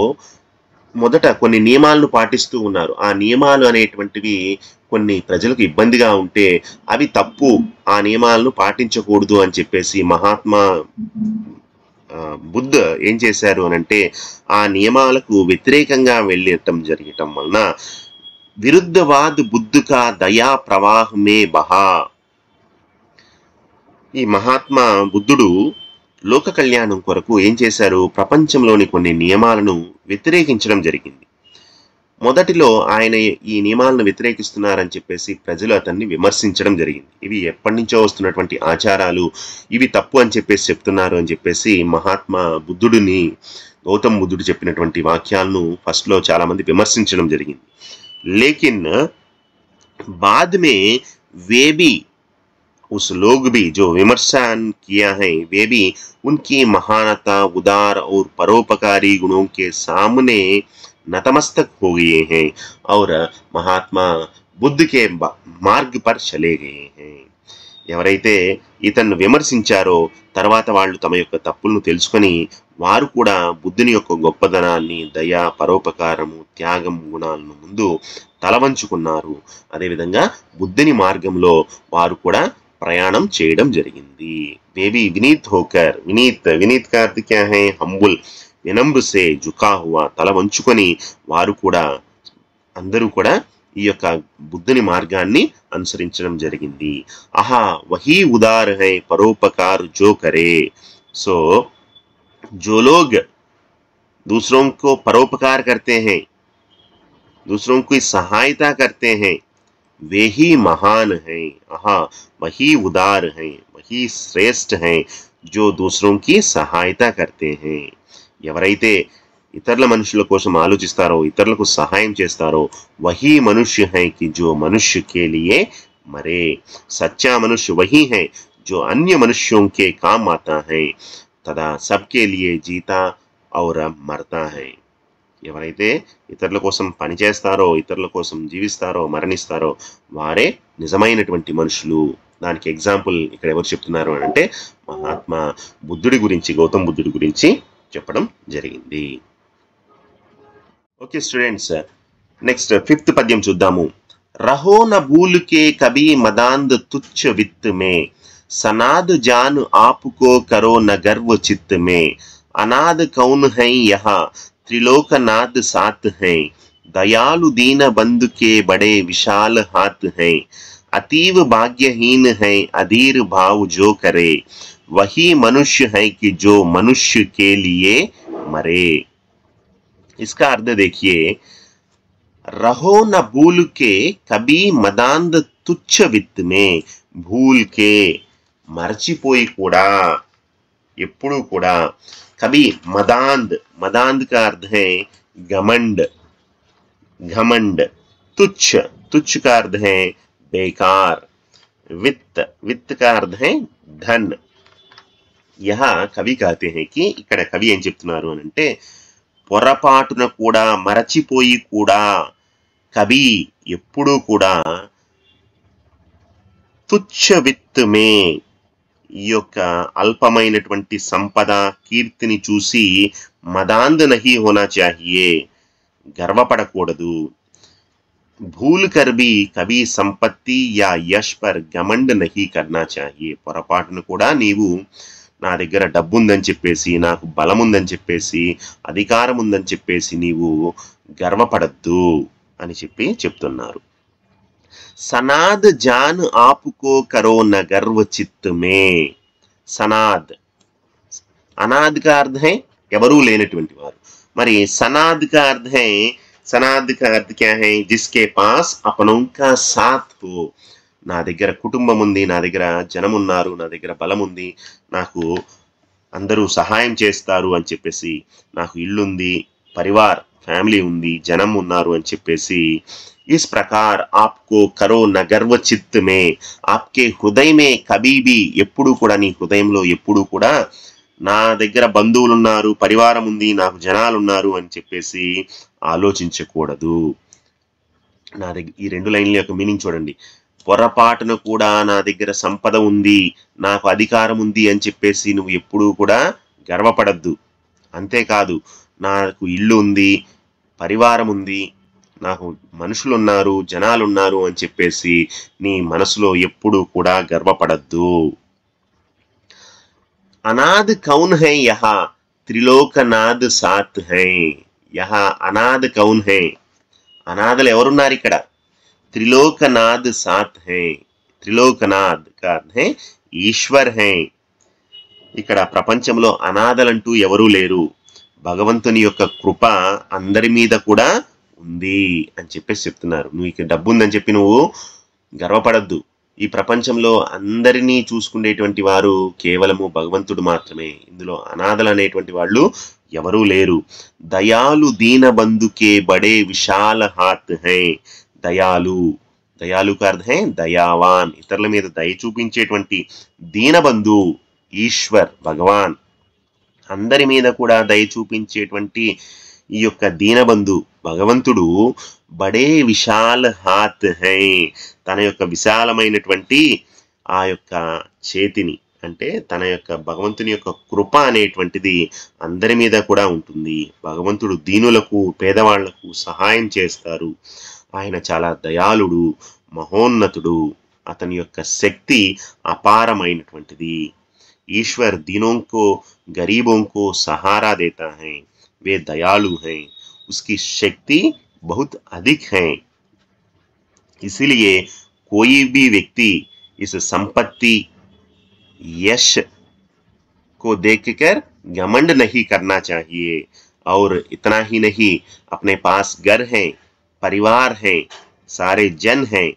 మొదట కొన్ని నియమాలను పాటిస్తూ ఉన్నారు. ఆ నియమాలు అనేటువంటివి కొన్ని ప్రజలకు ఇబ్బందిగా ఉంటే అవి తప్పు, ఆ నియమాలను పాటించకూడదు అని చెప్పేసి మహాత్మా బుద్ధ ఏం చేశారు అనంటే ఆ నియమాలకు వ్యతిరేకంగా వెళ్ళటం జరగటం వలన విరుద్ధవాద్ బుద్ధ కా దయా ప్రవాహ్ మే బహా. ఈ మహాత్మా బుద్ధుడు లోక కళ్యాణం కొరకు ఏం చేశారు? ప్రపంచంలోని కొన్ని నియమాలను వ్యతిరేకించడం జరిగింది. మొదటిలో ఆయన ఈ నియమాలను వ్యతిరేకిస్తున్నారని చెప్పేసి ప్రజలు అతన్ని విమర్శించడం జరిగింది. ఇవి ఎప్పటి నుంచో వస్తున్నటువంటి ఆచారాలు, ఇవి తప్పు అని చెప్పేసి చెప్తున్నారు అని చెప్పేసి మహాత్మా బుద్ధుడిని, గౌతమ్ బుద్ధుడు చెప్పినటువంటి వాక్యాలను ఫస్ట్ లో చాలా మంది విమర్శించడం జరిగింది. లేకిన్ बाद में वे भी उस लोग भी जो विमर्शन किया है वे भी उनकी महानता, उदार और परोपकारी गुणों के सामने नतमस्तक हो गए हैं और महात्मा बुद्ध के మార్గ్ పర్ చలే గయే హై. ఎవరైతే ఇతన్ని విమర్శించారో తర్వాత వాళ్ళు తమ యొక్క తప్పులను తెలుసుకొని వారు కూడా బుద్ధుని యొక్క గొప్పదనాన్ని, దయ, పరోపకారము, త్యాగం గుణాలను ముందు తలవంచుకున్నారు. అదేవిధంగా బుద్ధుని మార్గంలో వారు కూడా ప్రయాణం చేయడం జరిగింది. బేబీ వినీత్ హోకర్, వినీత్ కా అర్థం క్యా హై? హంబుల్, వినమ్ర సే జుకా హువా, తల వంచుకొని వారు కూడా అందరూ కూడా ఈ యొక్క బుద్ధుని మార్గాన్ని అనుసరించడం జరిగింది. ఆహా వహీ ఉదార్ హై పరోపకార్ జో కరే. సో जो लोग दूसरों को परोपकार करते हैं, दूसरों की सहायता करते हैं, वे ही महान हैं. आहा वही उदार हैं, वही श्रेष्ठ हैं जो दूसरों की सहायता करते हैं. ఎవరైతే ఇతరుల మనుషుల కోసం ఆలోచిస్తారో, ఇతరులకు సహాయం చేస్తారో वही मनुष्य है कि जो मनुष्य के लिए मरे. सच्चा मनुष्य वही है जो अन्य मनुष्यों के काम आता है तथा सबके लिए जीता और मरता है. ఎవరైతే ఇతరుల కోసం పని చేస్తారో, ఇతరుల కోసం జీవిస్తారో, మరణిస్తారో వారే నిజమైనటువంటి మనుషులు. దానికి ఎగ్జాంపుల్ ఇక్కడ ఎవరు చెప్తున్నారు అని అంటే మహాత్మా బుద్ధుడి గురించి, గౌతమ్ బుద్ధుడి గురించి చెప్పడం జరిగింది. ఓకే స్టూడెంట్స్, నెక్స్ట్ 5th పద్యం చూద్దాము. రహో న భూల్ కే కభీ మదాంధ్ తుచ్చ విత్ మే, सनाद जान आपको करो न गर्व चित्त में, अनाद कौन है यहाँ त्रिलोकनाथ साथ हैं, दयालु दीन बंधु के बड़े विशाल हाथ हैं, अतीव भाग्यहीन है अधीर भाव जो करे, वही मनुष्य है कि जो मनुष्य के लिए मरे. इसका अर्थ देखिए, रहो न भूल के कभी मदांध तुच्छ वित्त में, भूल के మర్చిపోయి కూడా, ఎప్పుడు కూడా, కభీ మదాంధ్ కా అర్థ హై घमंड, तुच्छ का अर्थ है बेकार, वित्त का अर्थ है धन. यहाँ कवि कहते हैं कि ఇక్కడ కవి ఏం చెప్తున్నారు అని అంటే పొరపాటున కూడా మరచిపోయి కూడా కవి ఎప్పుడూ కూడా తుచ్చ విత్ మే ఈ యొక్క అల్పమైనటువంటి సంపద కీర్తిని చూసి మదాంధ నహీ హోనా చాహియే గర్వపడకూడదు. भूल कर भी कभी సంపత్తి యా యష్ పర్ గమండ్ నహీ కర్నా చాహియే పొరపాటును కూడా నీవు నా దగ్గర డబ్బు ఉందని చెప్పేసి, నాకు బలం ఉందని చెప్పేసి, అధికారం ఉందని చెప్పేసి నీవు గర్వపడద్దు అని చెప్తున్నారు. సనాద్ జాన్ ఆపుకో కరో న గర్వ చిత్ మే. సనాద్, అనాద్ కా అర్థ హై ఎవరూ లేనటువంటి వారు. మరి సనాద్ కా అర్థ హై, సనాద్ కా అర్థ క్యా హై? జిస్కే పాస్ అపనోం కా సాత్ హో. నా దగ్గర కుటుంబం ఉంది, నా దగ్గర జనం ఉన్నారు, నా దగ్గర బలం ఉంది, నాకు అందరూ సహాయం చేస్తారు అని చెప్పేసి, నాకు ఇల్లుంది, పరివార్ ఫ్యామిలీ ఉంది, జనం ఉన్నారు అని చెప్పేసి, इस प्रकार आपको करो न गर्व चित्त में आपके हृदय में कभी भी ఎప్పుడు కూడా నీ హృదయంలో ఎప్పుడు కూడా నా దగ్గర బంధువులు ఉన్నారు, పరివారం ఉంది, నాకు జనాలు ఉన్నారు అని చెప్పేసి ఆలోచించకూడదు. నా దగ్గర ఈ 2 లైన్ల యొక్క మీనింగ్ చూడండి. పొరపాటున కూడా నా దగ్గర సంపద ఉంది, నాకు అధికారం ఉంది అని చెప్పేసి నువ్వు ఎప్పుడూ కూడా గర్వపడద్దు. అంతేకాదు, నాకు ఇల్లు ఉంది, పరివారం ఉంది, నాకు మనుషులు ఉన్నారు, జనాలు ఉన్నారు అని చెప్పేసి నీ మనసులో ఎప్పుడూ కూడా గర్వపడద్దు. అనాథ్ కౌన్ హై యహా త్రిలోకనాథ్ సాత్ హై. యహా అనాథ్ కౌన్ హై, అనాథలు ఎవరున్నారు ఇక్కడ? త్రిలోకనాథ్ సాత్ హై. త్రిలోకనాథ్ కా అర్థ్ హై ఈశ్వర్ హై. ఇక్కడ ప్రపంచంలో అనాథలంటూ ఎవరూ లేరు, భగవంతుని యొక్క కృప అందరి మీద కూడా ఉంది అని చెప్పేసి చెప్తున్నారు. నువ్వు ఇక్కడ డబ్బు ఉందని చెప్పి నువ్వు గర్వపడద్దు. ఈ ప్రపంచంలో అందరినీ చూసుకునేటువంటి వారు కేవలము భగవంతుడు మాత్రమే. ఇందులో అనాథలు అనేటువంటి వాళ్ళు ఎవరూ లేరు. దయాలు దీన బంధుకే బడే విశాల హాత్ హై. దయాలు, దయాలు కా అర్థ హై దయావాన్, ఇతరుల మీద దయ చూపించేటువంటి దీనబంధు ఈశ్వర్ భగవాన్, అందరి మీద కూడా దయ చూపించేటువంటి ఈ యొక్క దీనబంధు భగవంతుడు బడే విశాల్ హాత్ హై, తన యొక్క విశాలమైనటువంటి ఆ యొక్క చేతిని, అంటే తన యొక్క భగవంతుని యొక్క కృప అనేటువంటిది అందరి మీద కూడా ఉంటుంది. భగవంతుడు దీనులకు, పేదవాళ్లకు సహాయం చేస్తారు. ఆయన చాలా దయాళుడు, మహోన్నతుడు, అతని యొక్క శక్తి అపారమైనటువంటిది. ఈశ్వర్ దీనों को गरीबों को सहारा देता है, वे दयालु हैं, उसकी शक्ति बहुत अधिक है. इसलिए कोई भी व्यक्ति इस संपत्ति यश को देखकर घमंड नहीं करना चाहिए. और इतना ही नहीं, अपने पास घर है, परिवार है, सारे जन हैं,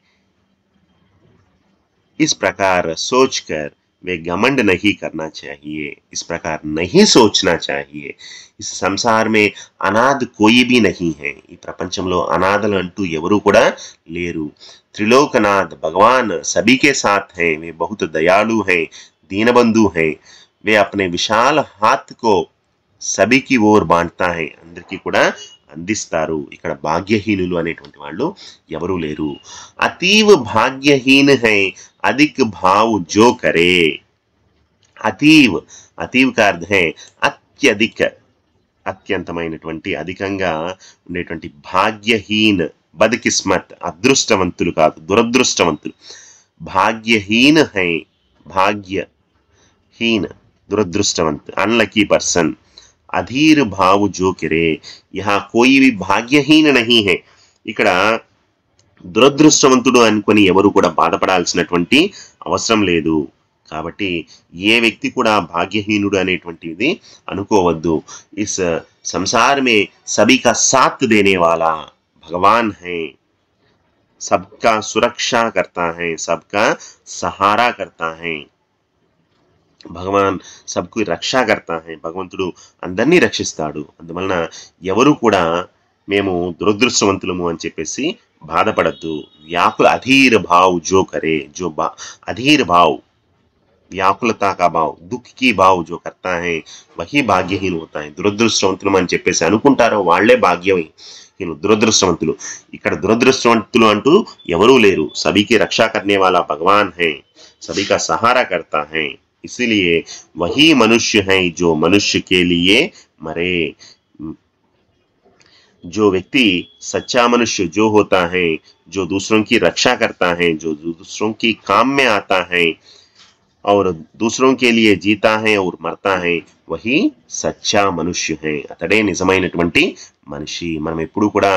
इस प्रकार सोचकर वे घमंड नहीं करना चाहिए. इस प्रकार नहीं सोचना चाहिए. इस संसार में अनाथ कोई भी नहीं है. ఈ ప్రపంచంలో అనాథలు అంటూ ఎవరు కూడా లేరు. त्रिलोकनाथ भगवान सभी के साथ हैं, वे बहुत दयालु हैं, दीनबंधु हैं, वे अपने विशाल हाथ को सभी की ओर बांटता है, అందరికీ కూడా అందిస్తారు. ఇక్కడ భాగ్యహీనులు అనేటువంటి వాళ్ళు ఎవరూ లేరు. అతీవ భాగ్యహీన్ హై అధిక్ భావ్ జో కరే. అతీవ్, అతీవ్ కా అర్థ హై అత్యధిక, అత్యంతమైనటువంటి, అధికంగా ఉండేటువంటి. భాగ్యహీన్ బద్కిస్మత్, అదృష్టవంతులు కాదు, దురదృష్టవంతులు. భాగ్యహీన్ హై, భాగ్యహీన్ दुरदृष्टवंत, अनलकी पर्सन. अधीर भाव जो करे, यहाँ कोई भी भाग्यहीन नहीं है. ఇక్కడ దురదృష్టవంతుడు అనుకొని ఎవరు కూడా బాధపడాల్సినటువంటి అవసరం లేదు. కాబట్టి ఏ వ్యక్తి కూడా భాగ్యహీనుడు అనేటువంటిది అనుకోవద్దు. इस संसार में सभी का साथ देने वाला भगवान है, सबका सुरक्षा करता है, सबका सहारा करता है. భగవాన్ సబ్కు రక్షా కర్తా హై, భగవంతుడు అందరినీ రక్షిస్తాడు. అందువలన ఎవరు కూడా మేము దురదృష్టవంతులము అని చెప్పేసి బాధపడద్దు. వ్యాకుల అధీర్ భావ్ జో కరే, జో అధీర్ భావ్ व्याकुलता का भाव, दुख की भाव जो करता है वही भाग्यहीन होता है. దురదృష్టవంతులు అని చెప్పేసి అనుకుంటారో వాళ్ళే భాగ్యహీనులు, దురదృష్టవంతులు. ఇక్కడ దురదృష్టవంతులు అంటూ ఎవరూ లేరు. सभी की रक्षा करने वाला भगवान है, सभी का सहारा करता है. इसीलिए वही मनुष्य है जो मनुष्य के लिए मरे. जो व्यक्ति सच्चा मनुष्य जो होता है, जो दूसरों की रक्षा करता है, जो दूसरों की काम में आता है और दूसरों के लिए जीता है और मरता है, वही సచ్చా మనుష్య హై. అతడే నిజమైనటువంటి మనిషి. మనం ఎప్పుడు కూడా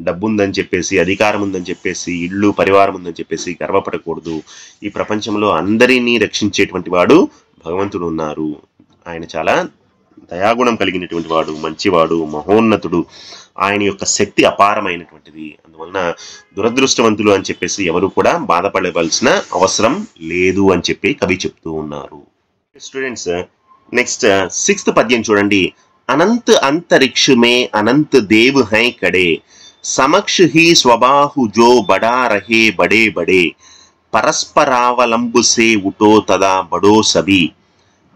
డబ్బు ఉందని చెప్పేసి, అధికారం ఉందని చెప్పేసి, ఇల్లు పరివారం ఉందని చెప్పేసి గర్వపడకూడదు. ఈ ప్రపంచంలో అందరినీ రక్షించేటువంటి వాడు భగవంతుడు ఉన్నారు. ఆయన చాలా దయాగుణం కలిగినటువంటి వాడు, మంచివాడు, మహోన్నతుడు. ఆయన యొక్క శక్తి అపారమైనటువంటిది. అందువలన దురదృష్టవంతులు అని చెప్పేసి ఎవరు కూడా బాధపడవలసిన అవసరం లేదు అని చెప్పి కవి చెప్తూ ఉన్నారు. స్టూడెంట్స్, నెక్స్ట్ 6th పద్యం చూడండి. అనంత అంతరిక్ష మే అనంత దేవ్ హై కడే, సమక్ష హీ స్వబాహు జో బడా రహే బడే బడే, పరస్పరావలంబు సే ఉటో తదా బడో సభి,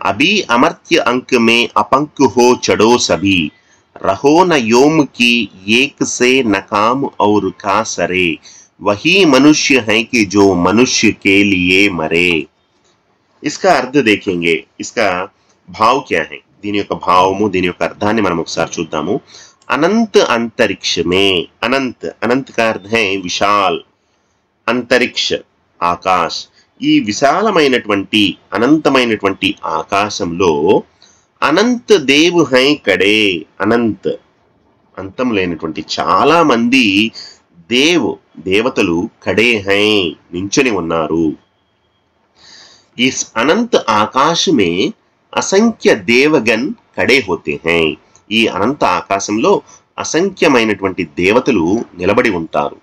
अभी अमर्त्य अंक में अपंक हो चढ़ो सभी, रहो न योम की एक से नकाम और का सरे, वही मनुष्य है कि जो मनुष्य के लिए मरे. इसका अर्थ देखेंगे. इसका भाव क्या है, దీని యొక్క భావము, దీని యొక్క అర్థాన్ని మనం ఒకసారి చూద్దాము. అనంత అంతరిక్ష మే, అనంత్, అనంత్ का अर्थ है विशाल, अंतरिक्ष ఆకాశ్. ఈ విశాలమైనటువంటి అనంతమైనటువంటి ఆకాశంలో అనంత దేవ్ హై కడే, అనంత్ అంతం లేనటువంటి చాలా మంది దేవతలు కడే హై నించుని ఉన్నారు. इस अनंत आकाश में असंख्य देवगण खड़े होते हैं. ఈ అనంత ఆకాశంలో అసంఖ్యమైనటువంటి దేవతలు నిలబడి ఉంటారు.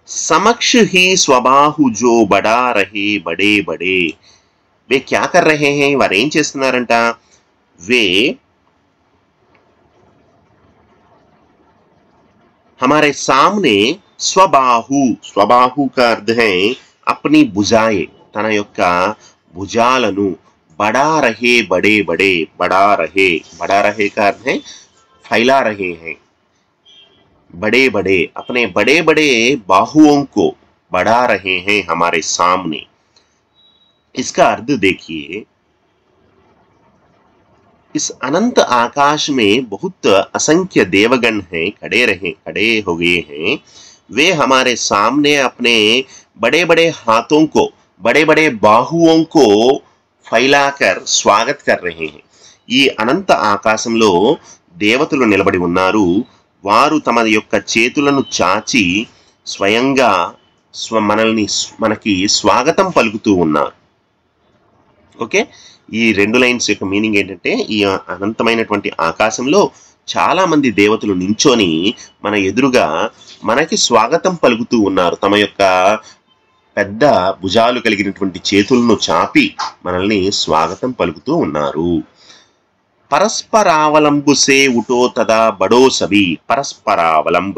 समक्ष ही स्वबाहु जो बड़ा रहे बड़े बड़े, वे क्या कर रहे हैं, వారు ఏం చేస్తున్నారంట, वे हमारे सामने स्वबाहु, स्वबाहु का अर्थ है अपनी भुजाएं, తన యొక్క భుజాలను, बड़ा रहे बड़े बड़े, बड़ा रहे, बड़ा रहे का अर्थ है फैला रहे हैं, बड़े बड़े अपने बड़े बड़े बाहुओं को बढ़ा रहे हैं हमारे सामने. इसका अर्थ देखिए, इस अनंत आकाश में बहुत असंख्य देवगण हैं, खड़े हो गए हैं. वे हमारे सामने अपने बड़े बड़े हाथों को, बड़े बड़े बाहुओं को फैलाकर स्वागत कर रहे हैं. ఈ అనంత ఆకాశంలో దేవతలు నిలబడి ఉన్నారు. వారు తమ యొక్క చేతులను చాచి స్వయంగా మనకి స్వాగతం పలుకుతూ ఉన్నారు. ఓకే, ఈ రెండు లైన్స్ యొక్క మీనింగ్ ఏంటంటే, ఈ అనంతమైనటువంటి ఆకాశంలో చాలా మంది దేవతలు నించొని మన ఎదురుగా మనకి స్వాగతం పలుకుతూ ఉన్నారు. తమ యొక్క పెద్ద భుజాలు కలిగినటువంటి చేతులను చాపి మనల్ని స్వాగతం పలుకుతూ ఉన్నారు. परस्परावलंब से उठो तदा बड़ो सभी. परस्परावलंब,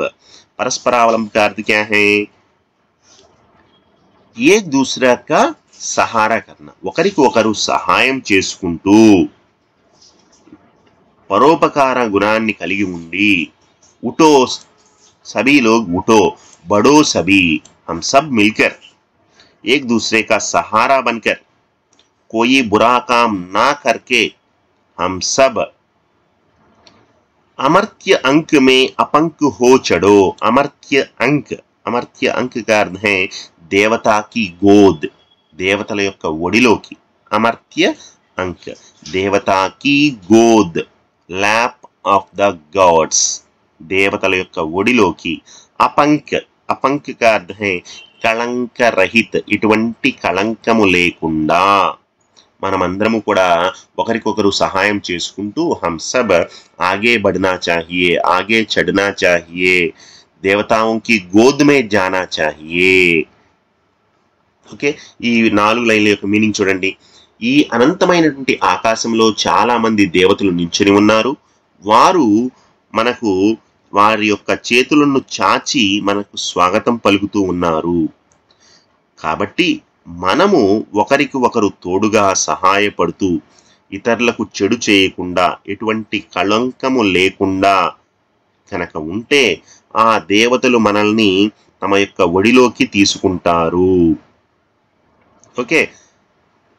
परस्परावलंब का अर्थ क्या है, एक दूसरे का सहारा करना, ఒకరికి ఒకరు సహాయం చేసుకుంటూ, పరోపకార గుణాన్ని కలిగి ఉండి. उठो सभी लोग, उठो बड़ो सभी, हम सब मिलकर एक दूसरे का सहारा बनकर, कोई बुरा काम ना करके हम सब अमर्त्य अंक में अपंक हो चढ़ो. अमर्त्य अंक, अमर्त्य अंक का अर्थ है देवता की गोद, देवतల యొక్క ఒడిలోకి. అమర్త్య अंक, देवता की गोद, लैप ऑफ द गॉड्स, देवतల యొక్క ఒడిలోకి. अपंक, अपंक का अर्थ है కళంక రహిత, ఇటువంటి కళంకము లేకుండా మనమందరము కూడా ఒకరికొకరు సహాయం చేసుకుంటూ हम सब आगे बढ़ना चाहिए, आगे चढ़ना चाहिए, देवताओं की गोद में जाना चाहिए. ఓకే, ఈ 4 లైన్ల యొక్క మీనింగ్ చూడండి. ఈ అనంతమైనటువంటి ఆకాశంలో చాలా మంది దేవతలు నించుని ఉన్నారు. వారు మనకు వారి యొక్క చేతులను చాచి మనకు స్వాగతం పలుకుతూ ఉన్నారు. కాబట్టి మనము ఒకరికి ఒకరు తోడుగా సహాయపడుతూ ఇతరులకు చెడు చేయకుండా ఎటువంటి కళంకము లేకుండా కనుక ఉంటే ఆ దేవతలు మనల్ని తమ యొక్క ఒడిలోకి తీసుకుంటారు. ఓకే,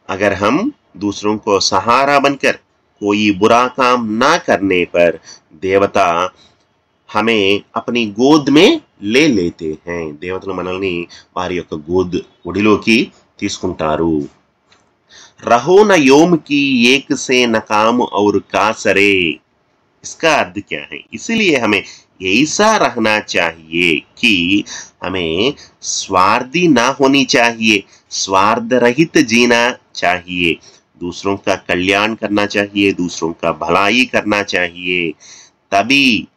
अगर हम दूसरों को सहारा बनकर कोई बुरा काम ना करने पर देवता हमें अपनी गोद में ले लेते हैं. देवतలు మనల్ని వారి యొక్క గోద్ ఒడిలోకి తీసుకుంటారు. रहो न योम की एक से नकाम और कासरे. इसका अर्थ क्या है? इसलिए हमें ऐसा रहना चाहिए कि हमें स्वार्थी ना होनी चाहिए, स्वार्थ रहित जीना चाहिए, दूसरों का कल्याण करना चाहिए, दूसरों का भलाई करना चाहिए. तभी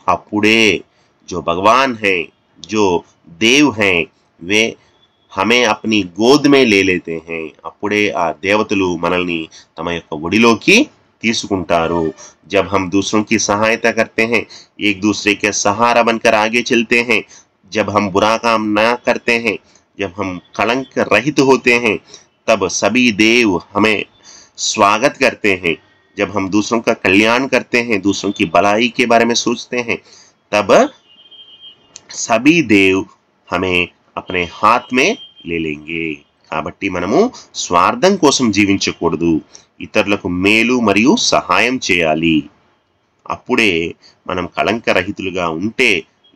अपुड़े जो भगवान हैं, जो देव हैं, वे हमें अपनी गोद में ले लेते हैं. अपुड़े आ देवतलु मनल्नी तम యొక్క ఒడిలోకి తీసుకుంటారు. जब हम दूसरों की सहायता करते हैं, एक दूसरे के सहारा बनकर आगे चलते हैं, जब हम बुरा काम ना करते हैं, जब हम कलंक रहित होते हैं, तब सभी देव हमें स्वागत करते हैं. जब हम दूसरों का कल्याण करते हैं, दूसरों की भलाई के बारे में सोचते हैं, तब सभी देव हमें अपने हाथ में ले लेंगे. కాబట్టి మనము స్వార్థం కోసం జీవించకూడదు, ఇతరులకు మేలు మరియు సహాయం చేయాలి. అప్పుడే మనం కళంకరహితులుగా ఉంటే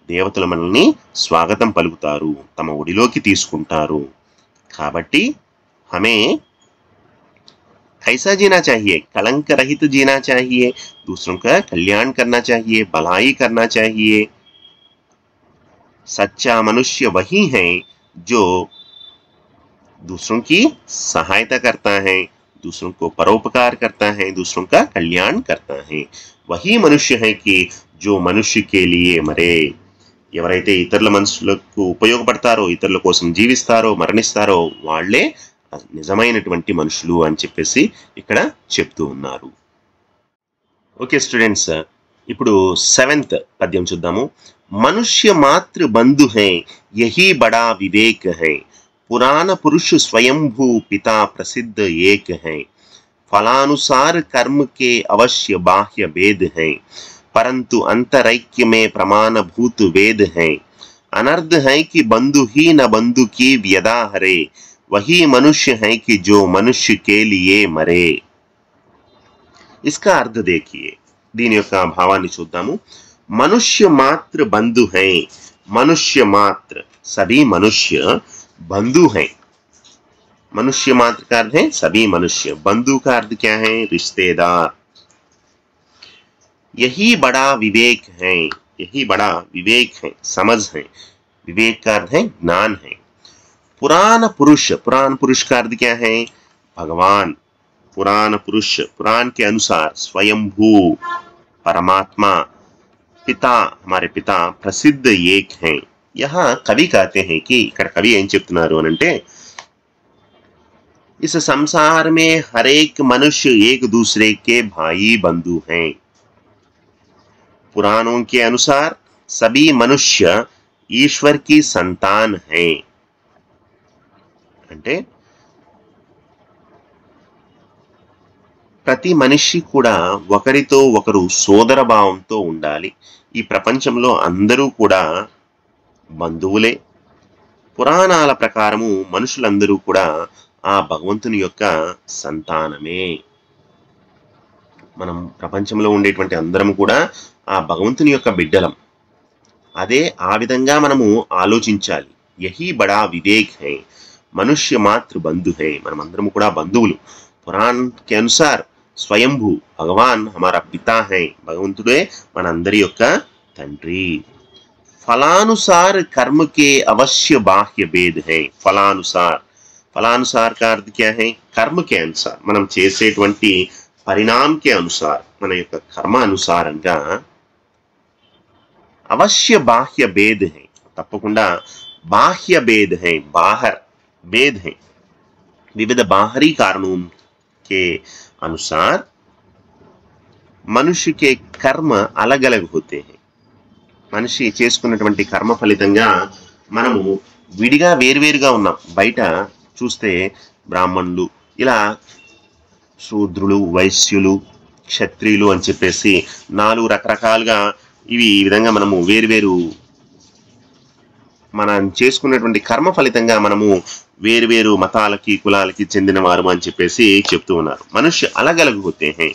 దేవతలు మనల్ని స్వాగతం పలుకుతారు, తమ ఒడిలోకి తీసుకుంటారు. కాబట్టి हमें कैसा जीना चाहिए? कलंक रहित जीना चाहिए, दूसरों का कल्याण करना चाहिए, भलाई करना चाहिए. सच्चा मनुष्य वही है जो दूसरों की सहायता करता है, दूसरों को परोपकार करता है, दूसरों का कल्याण करता है. वही मनुष्य है कि जो मनुष्य के लिए मरे. ఎవరైతే ఇతరుల మనుషులకు ఉపయోగపడతారో, ఇతరుల కోసం జీవిస్తారో, మరణిస్తారో వాళ్ళే నిజమైనటువంటి మనుషులు అని చెప్పేసి ఇక్కడ చెప్తూ ఉన్నారు. ఓకే స్టూడెంట్స్, ఇప్పుడు 7th పద్యం చూద్దాము. మనుష్య మాతృ బంధు హై యహీ బడా వివేక్ హై, पुराण पुरुष स्वयंभू पिता प्रसिद्ध एक है. फलानुसार कर्म के अवश्य बाह्य भेद है, परंतु अंतरैक्य में प्रमाण भूत वेद है. अनर्थ है कि बंधु ही न बंधु की व्यदा हरे, वही मनुष्य है कि जो मनुष्य के लिए मरे. इसका अर्थ देखिए, దీని యొక్క భావాన్ని చూద్దాము. मनुष्य मात्र बंधु है. मनुष्य मात्र, सभी मनुष्य बंधु हैं. मनुष्य मात्र का अर्थ है सभी मनुष्य. बंधु का अर्थ क्या है? रिश्तेदार. यही बड़ा विवेक है. यही बड़ा विवेक है, समझ है. विवेक का अर्थ है ज्ञान है. पुराण पुरुष, पुराण पुरुष का अर्थ क्या है? भगवान. पुराण पुरुष, पुराण के अनुसार स्वयंभू परमात्मा, पिता, हमारे पिता प्रसिद्ध एक हैं. यहाँ कवि कहते हैं कि ఇక్కడ కవి ఏం చెప్తున్నారు అనంటే, इस संसार में हर एक मनुष्य एक दूसरे के भाई बंधु हैं. पुराणों के अनुसार सभी मनुष्य ईश्वर की संतान हैं. అంటే ప్రతి మనిషి కూడా ఒకరితో ఒకరు సోదర భావంతో ఉండాలి. ఈ ప్రపంచంలో అందరూ కూడా బంధువులే. పురాణాల ప్రకారము మనుషులందరూ కూడా ఆ భగవంతుని యొక్క సంతానమే. మనం ప్రపంచంలో ఉండేటువంటి అందరం కూడా ఆ భగవంతుని యొక్క బిడ్డలం. అదే ఆ విధంగా మనము ఆలోచించాలి. యహీ బడా వివేక్ హై, మనుష్య మాతృ బంధు హై. మనమందరం కూడా బంధువులు. పురాణ కే అనుసార్ స్వయంభూ భగవాన్ హమారా పితా హై. భగవంతుడే మనందరి యొక్క తండ్రి. फलानुसार कर्म के अवश्य बाह्य भेद है. फलानुसार, फलानुसार का अर्थ क्या है? कर्म के अनुसार, మనం చేసేటువంటి పరిణామ के अनुसार, మన యొక్క కర్మ అనుసారంగా अवश्य बाह्य भेद है. తప్పకుండా बाह्य भेद है, बाहर भेद है. विविध बाहरी कारणों के अनुसार मनुष्य के कर्म अलग अलग होते हैं. మనిషి చేసుకున్నటువంటి కర్మ ఫలితంగా మనము విడిగా వేరువేరుగా ఉన్నాం. బయట చూస్తే బ్రాహ్మణులు, ఇలా శూద్రులు, వైశ్యులు, క్షత్రియులు అని చెప్పేసి 4 రకరకాలుగా ఈ విధంగా మనము వేరువేరు మనం చేసుకున్నటువంటి కర్మ ఫలితంగా మనము వేరువేరు మతాలకి, కులాలకి చెందిన వారు అని చెప్పేసి చెప్తూ ఉన్నారు. మనుష్య अलग अलग होते हैं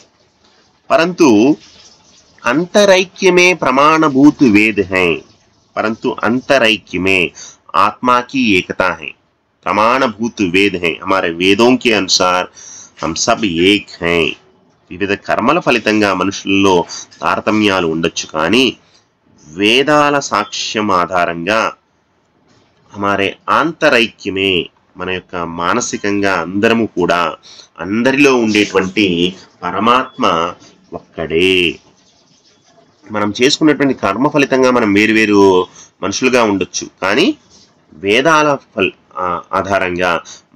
परंतु अंतरैक्य में प्रमाणभूत वेद हैं, परंतु अंतरैक्य में आत्मा की एकता है. प्रमाणभूत वेद हैं, हमारे वेदों के अनुसार हम सब एक हैं. వివిధ కర్మల ఫలితంగా మనుషుల్లో తారతమ్యాలు ఉండొచ్చు, కానీ వేదాల సాక్ష్యం ఆధారంగా हमारे ఆంతరైక్యమే, మన యొక్క మానసికంగా అందరము కూడా అందరిలో ఉండేటువంటి పరమాత్మ ఒక్కడే. మనం చేసుకున్నటువంటి కర్మ ఫలితంగా మనం వేరువేరు మనుషులుగా ఉండొచ్చు, కానీ వేదాల ఆధారంగా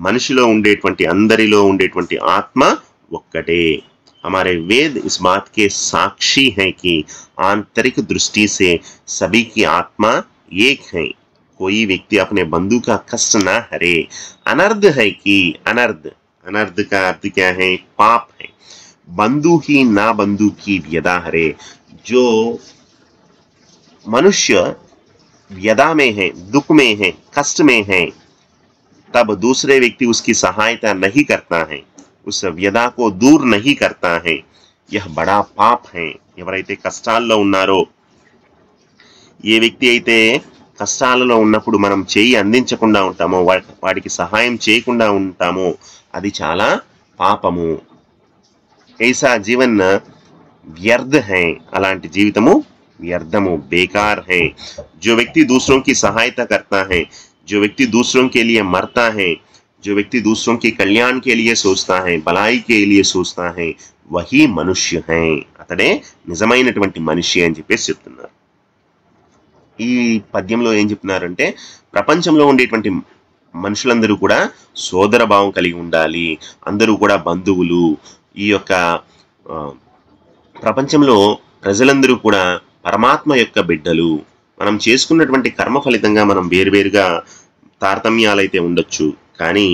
మనిషిలో ఉండేటువంటి అందరిలో ఉండేటువంటి ఆత్మ ఒక్కటే. हमारे वेद इस बात के साक्षी हैं कि आंतरिक दृष्टि से सभी की आत्मा एक है. कोई व्यक्ति अपने बंधु का कष्ट न हरे. अनर्थ है कि अनर्थ का अर्थ क्या है? पाप है. बंधु ही ना बंधु की व्यदा हरे. जो मनुष्य व्यदा में है, दुख में है, कष्ट में है, तब दूसरे व्यक्ति उसकी सहायता नहीं करता है, उस व्यदा को दूर नहीं करता है, यह बड़ा पाप है. ఎవరైతే కష్టాల్లో ఉన్నారో, ఏ వ్యక్తి అయితే కష్టాలలో ఉన్నప్పుడు మనం చేయి అందించకుండా ఉంటామో, వాడికి సహాయం చేయకుండా ఉంటామో, అది చాలా పాపము. ऐसा जीवन व्यर्थ है, అలాంటి జీవితము వ్యర్థము, बेकार है. जो व्यक्ति दूसरों की सहायता करता है, जो व्यक्ति दूसरों के लिए मरता है, जो व्यक्ति दूसरों के कल्याण के लिए सोचता है, भलाई के लिए सोचता है, वही मनुष्य है. అతడే నిజమైనటువంటి మనిషి అని చెప్పేసి చెప్తున్నారు. ఈ పద్యంలో ఏం చెప్తున్నారంటే, ప్రపంచంలో ఉండేటువంటి మనుషులందరూ కూడా సోదర భావం కలిగి ఉండాలి, అందరూ కూడా బంధువులు. ఈ యొక్క ప్రపంచంలో ప్రజలందరూ కూడా పరమాత్మ యొక్క బిడ్డలు. మనం చేసుకున్నటువంటి కర్మ ఫలితంగా మనం వేరువేరుగా తారతమ్యాలైతే ఉండొచ్చు, కానీ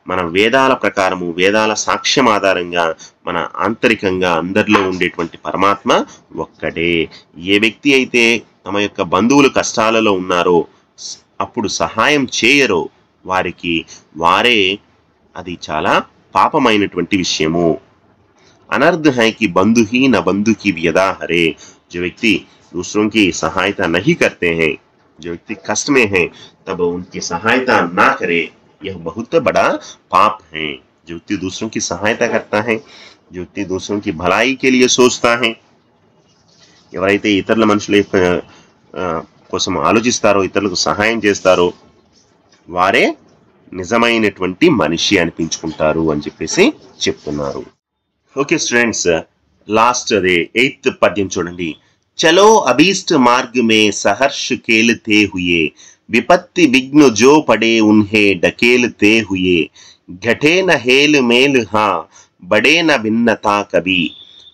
మన వేదాల ప్రకారము, వేదాల సాక్ష్యం ఆధారంగా మన ఆంతరికంగా అందరిలో ఉండేటువంటి పరమాత్మ ఒక్కటే. ఏ వ్యక్తి అయితే తమ యొక్క బంధువులు కష్టాలలో ఉన్నారో అప్పుడు సహాయం చేయరో వారికి వారే అది చాలా పాపమైనటువంటి విషయము. अनर्थ है कि बंधु ही न बंधु की व्यदा हरे. जो व्यक्ति दूसरों की सहायता नहीं करते हैं, जो व्यक्ति कष्ट में है, तब उनकी सहायता ना करे, यह बहुत बड़ा पाप है. जो व्यक्ति दूसरों की सहायता करता है, जो व्यक्ति दूसरों की भलाई के लिए सोचता है, ఎవరైతే ఇతరుల మనుషుల కోసం ఆలోచిస్తారో, ఇతరులకు సహాయం చేస్తారో, వారే నిజమైనటువంటి మనిషి అనిపించుకుంటారు అని చెప్పేసి చెప్తున్నారు. ఓకే స్టూడెంట్స్, లాస్ట్ అదే 8th పద్యం చూడండి. చలో అభీష్ట మార్గ మే सहर्ष खेलते हुए, विपत्ति विघ्न जो पड़े उन्हें ढकेलते हुए, घटे न हेल मेल हाँ बड़े न भिन्नता कभी,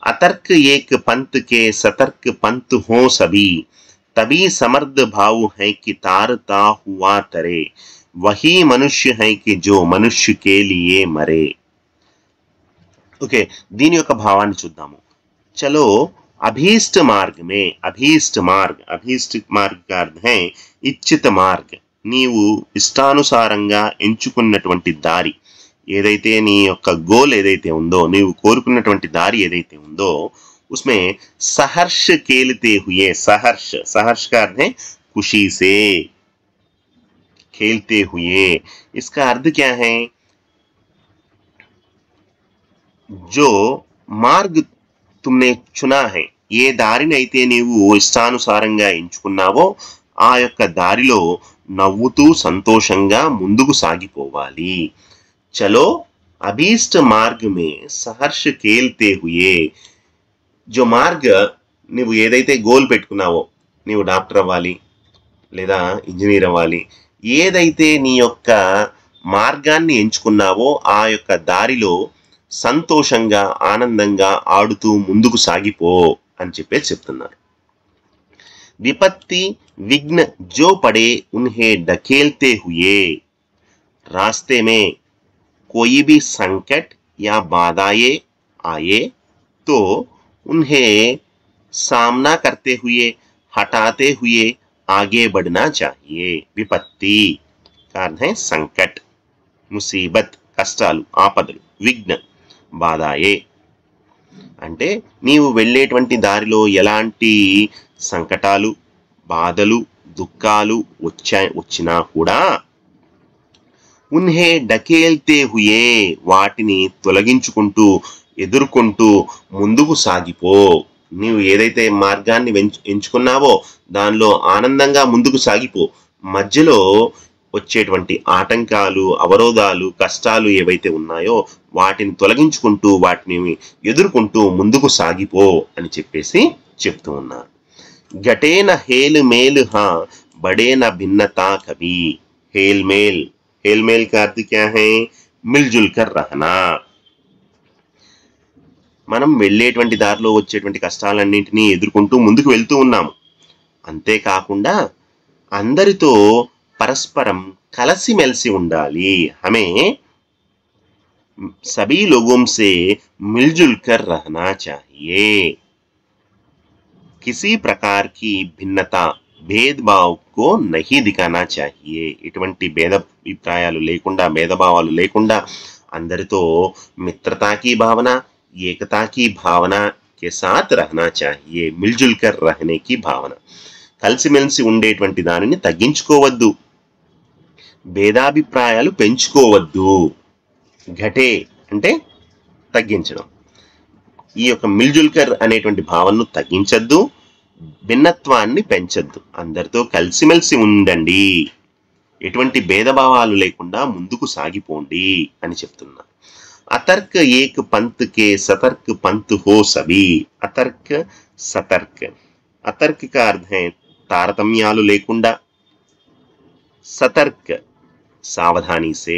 अतर्क एक पंथ के सतर्क पंथ हो सभी, तभी समर्थ भाव है कि तारता हुआ तरे, वही मनुष्य है कि जो मनुष्य के लिए मरे. ఓకే, దీని యొక్క భావాన్ని చూద్దాము. చలో అభీష్ట మార్గ మే, అభీష్ట మార్గ का अर्थ है ఇచ్చిత మార్గ. నీవు ఇష్టానుసారంగా ఎంచుకున్నటువంటి దారి ఏదైతే, నీ యొక్క గోల్ ఏదైతే ఉందో, నీవు కోరుకున్నటువంటి దారి ఏదైతే ఉందో, उसमें सहर्ष खेलते हुए, सहर्ष का अर्थ है खुशी से, खेलते हुए. इसका अर्थ क्या है? जो మార్గ్ तुमने चुना है, ఏ దారిని అయితే నీవు ఇష్టానుసారంగా ఎంచుకున్నావో ఆ యొక్క దారిలో నవ్వుతూ సంతోషంగా ముందుకు సాగిపోవాలి. చలో అభీష్ట మార్గ మే सहर्ष खेलते हुए. जो మార్గ, నువ్వు ఏదైతే గోల్ పెట్టుకున్నావో, నీవు డాక్టర్ అవ్వాలి లేదా ఇంజనీర్ అవ్వాలి, ఏదైతే నీ యొక్క మార్గాన్ని ఎంచుకున్నావో ఆ యొక్క దారిలో సంతోషంగా ఆనందంగా ఆడుతూ ముందుకు సాగిపో అని చెప్పేసి చెప్తున్నారు. విపత్తి విఘ్న జో పడే ఉన్హే ఢకేల్తే హుయే. రాస్తే మే कोई भी संकट या बाधाएं आए तो उन्हें सामना करते हुए हटाते हुए आगे बढ़ना चाहिए। विपत्ति का अर्थ है संकट, ముసీబత్ కష్టాలు, ఆపదలు, విఘ్న, బాధాయే అంటే నీవు వెళ్ళేటువంటి దారిలో ఎలాంటి సంకటాలు, బాధలు, దుఃఖాలు వచ్చినా కూడా ఉన్హే డకేల్తే హుయే వాటిని తొలగించుకుంటూ ఎదుర్కొంటూ ముందుకు సాగిపో. నీవు ఏదైతే మార్గాన్ని ఎంచుకున్నావో దానిలో ఆనందంగా ముందుకు సాగిపో. మధ్యలో వచ్చేటువంటి ఆటంకాలు, అవరోధాలు, కష్టాలు ఏవైతే ఉన్నాయో వాటిని తొలగించుకుంటూ వాటిని ఎదుర్కొంటూ ముందుకు సాగిపో అని చెప్పేసి చెప్తూ ఉన్నారు. ఘటేన హేల్ మేల్ హా బడేన భిన్నతా కభీ. హేల్ మేల్, హేల్ మేల్ का अर्थ क्या है? మిల్జుల్ కర్ రహనా. మనం వెళ్ళేటువంటి దారిలో వచ్చేటువంటి కష్టాలన్నింటినీ ఎదుర్కొంటూ ముందుకు వెళ్తూ ఉన్నాము. అంతేకాకుండా అందరితో పరస్పరం కలిసిమెలిసి ఉండాలి. హమే సభీ లోగోం సే మిల్జుల్ కర్ రహనా చాహియే. కిసీ ప్రకార్ కి భిన్నతా భేదభావ్ కో నహీ దిఖానా చాహియే. ఇటువంటి భేదాభిప్రాయాలు లేకుండా, భేదభావాలు లేకుండా అందరితో మిత్రతాకి భావన, ఏకతాకి భావన के साथ रहना चाहिए. మిల్జుల్ కర్ రహనే కి భావన. కలిసిమెలిసి ఉండేటువంటి దానిని తగ్గించుకోవద్దు, భేదాభిప్రాయాలు పెంచుకోవద్దు. ఘటే అంటే తగ్గించడం. ఈ యొక్క మిల్జుల్కర్ అనేటువంటి భావనను తగ్గించద్దు, భిన్నత్వాన్ని పెంచద్దు. అందరితో కలిసిమెలిసి ఉండండి, ఎటువంటి భేదభావాలు లేకుండా ముందుకు సాగిపోండి అని చెప్తున్నా. అతర్క్ ఏక్ పంత్ కే సతర్క్ పంత్ హో సభీ. అతర్క్, సతర్క్. అతర్క్ కా అర్థ హై తారతమ్యాలు లేకుండా, సతర్క్ సావధాని సే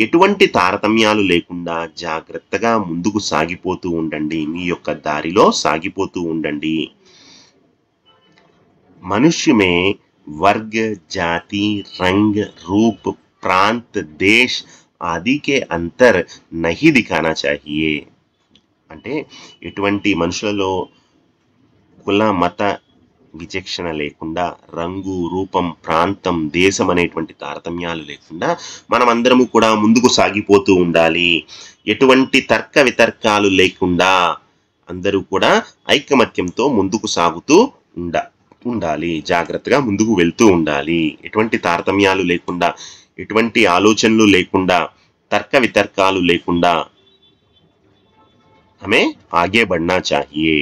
ఎటువంటి తారతమ్యాలు లేకుండా జాగ్రత్తగా ముందుకు సాగిపోతూ ఉండండి, మీ యొక్క దారిలో సాగిపోతూ ఉండండి. మనుష్య మే వర్గ, జాతి, రంగ్, రూప్, ప్రాంత్, దేశ్ ఆది కే అంతర్ నహీ దిఖానా చాహియే. అంటే ఎటువంటి మనుషులలో కుల, మత విచక్షణ లేకుండా, రంగు, రూపం, ప్రాంతం, దేశం అనేటువంటి తారతమ్యాలు లేకుండా మనమందరము కూడా ముందుకు సాగిపోతూ ఉండాలి. ఎటువంటి తర్క వితర్కాలు లేకుండా అందరూ కూడా ఐకమత్యంతో ముందుకు సాగుతూ ఉండాలి, జాగ్రత్తగా ముందుకు వెళ్తూ ఉండాలి. ఎటువంటి తారతమ్యాలు లేకుండా, ఎటువంటి ఆలోచనలు లేకుండా, తర్క వితర్కాలు లేకుండా हमें आगे बढ़ना चाहिए.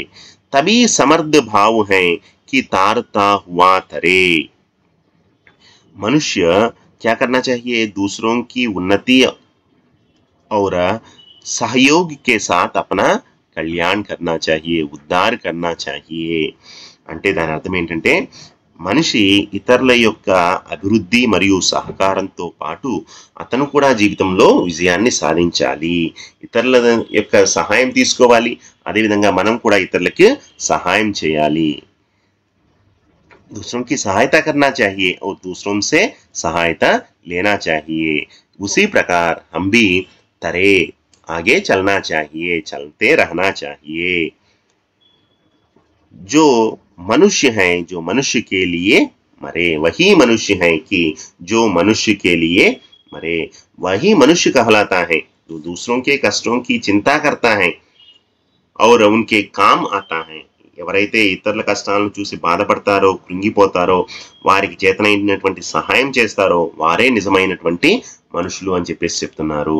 तभी समर्थ भाव है कि तारता हुआ तरे. मनुष्य क्या करना चाहिए? दूसरों की उन्नति और सहयोग के साथ अपना कल्याण करना चाहिए, उद्धार करना चाहिए. అంటే దాని అర్థం ఏంటంటే మనిషి ఇతరుల యొక్క అభివృద్ధి మరియు సహకారంతో పాటు అతను కూడా జీవితంలో విజయాన్ని సాధించాలి, ఇతరుల యొక్క సహాయం తీసుకోవాలి, అదేవిధంగా మనం కూడా ఇతరులకి సహాయం చేయాలి. दूसरों की सहायता करना चाहिए और दूसरों से सहायता लेना चाहिए. उसी प्रकार हम भी तरे आगे चलना चाहिए, चलते रहना चाहिए. जो मनुष्य हैं, जो मनुष्य के लिए मरे, वही मनुष्य हैं कि जो मनुष्य के लिए मरे. वही मनुष्य कहलाता है जो दूसरों के कष्टों की चिंता करता है और उनके काम आता है. ఎవరైతే ఇతరుల కష్టాలను చూసి బాధపడతారో, కృంగిపోతారో, వారికి చేతనైనటువంటి సహాయం చేస్తారో వారే నిజమైనటువంటి మనుషులు అని చెప్పేసి చెప్తున్నారు.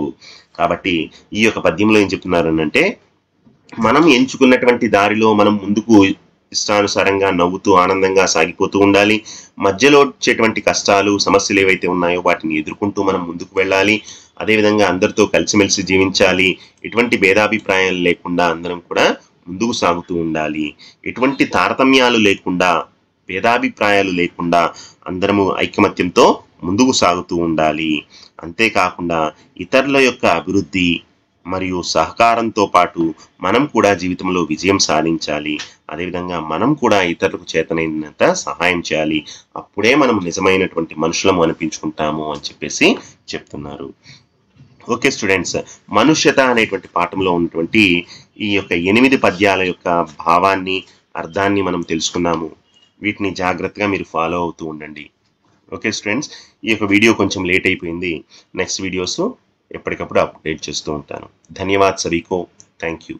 కాబట్టి ఈ యొక్క పద్యంలో ఏం చెప్తున్నారు అంటే మనం ఎంచుకున్నటువంటి దారిలో మనం ముందుకు ఇష్టానుసారంగా నవ్వుతూ ఆనందంగా సాగిపోతూ ఉండాలి. మధ్యలో వచ్చేటువంటి కష్టాలు, సమస్యలు ఏవైతే ఉన్నాయో వాటిని ఎదుర్కొంటూ మనం ముందుకు వెళ్ళాలి. అదేవిధంగా అందరితో కలిసిమెలిసి జీవించాలి. ఎటువంటి భేదాభిప్రాయాలు లేకుండా అందరం కూడా ముందుకు సాగుతూ ఉండాలి. ఎటువంటి తారతమ్యాలు లేకుండా, భేదాభిప్రాయాలు లేకుండా అందరము ఐకమత్యంతో ముందుకు సాగుతూ ఉండాలి. అంతేకాకుండా ఇతరుల యొక్క అభివృద్ధి మరియు సహకారంతో పాటు మనం కూడా జీవితంలో విజయం సాధించాలి. అదేవిధంగా మనం కూడా ఇతరులకు చేతనైనంత సహాయం చేయాలి. అప్పుడే మనం నిజమైనటువంటి మనుషులము అనిపించుకుంటాము అని చెప్పేసి చెప్తున్నారు. ఓకే స్టూడెంట్స్, మనుష్యత అనేటువంటి పాఠంలో ఉన్నటువంటి ఈ యొక్క 8 పద్యాల యొక్క భావాన్ని, అర్థాన్ని మనం తెలుసుకున్నాము. వీటిని జాగ్రత్తగా మీరు ఫాలో అవుతూ ఉండండి. ఓకే స్టూడెంట్స్, ఈ యొక్క వీడియో కొంచెం లేట్ అయిపోయింది. నెక్స్ట్ వీడియోస్ ఎప్పటికప్పుడు అప్డేట్ చేస్తూ ఉంటాను. ధన్యవాద్ సభీకో. Thank you.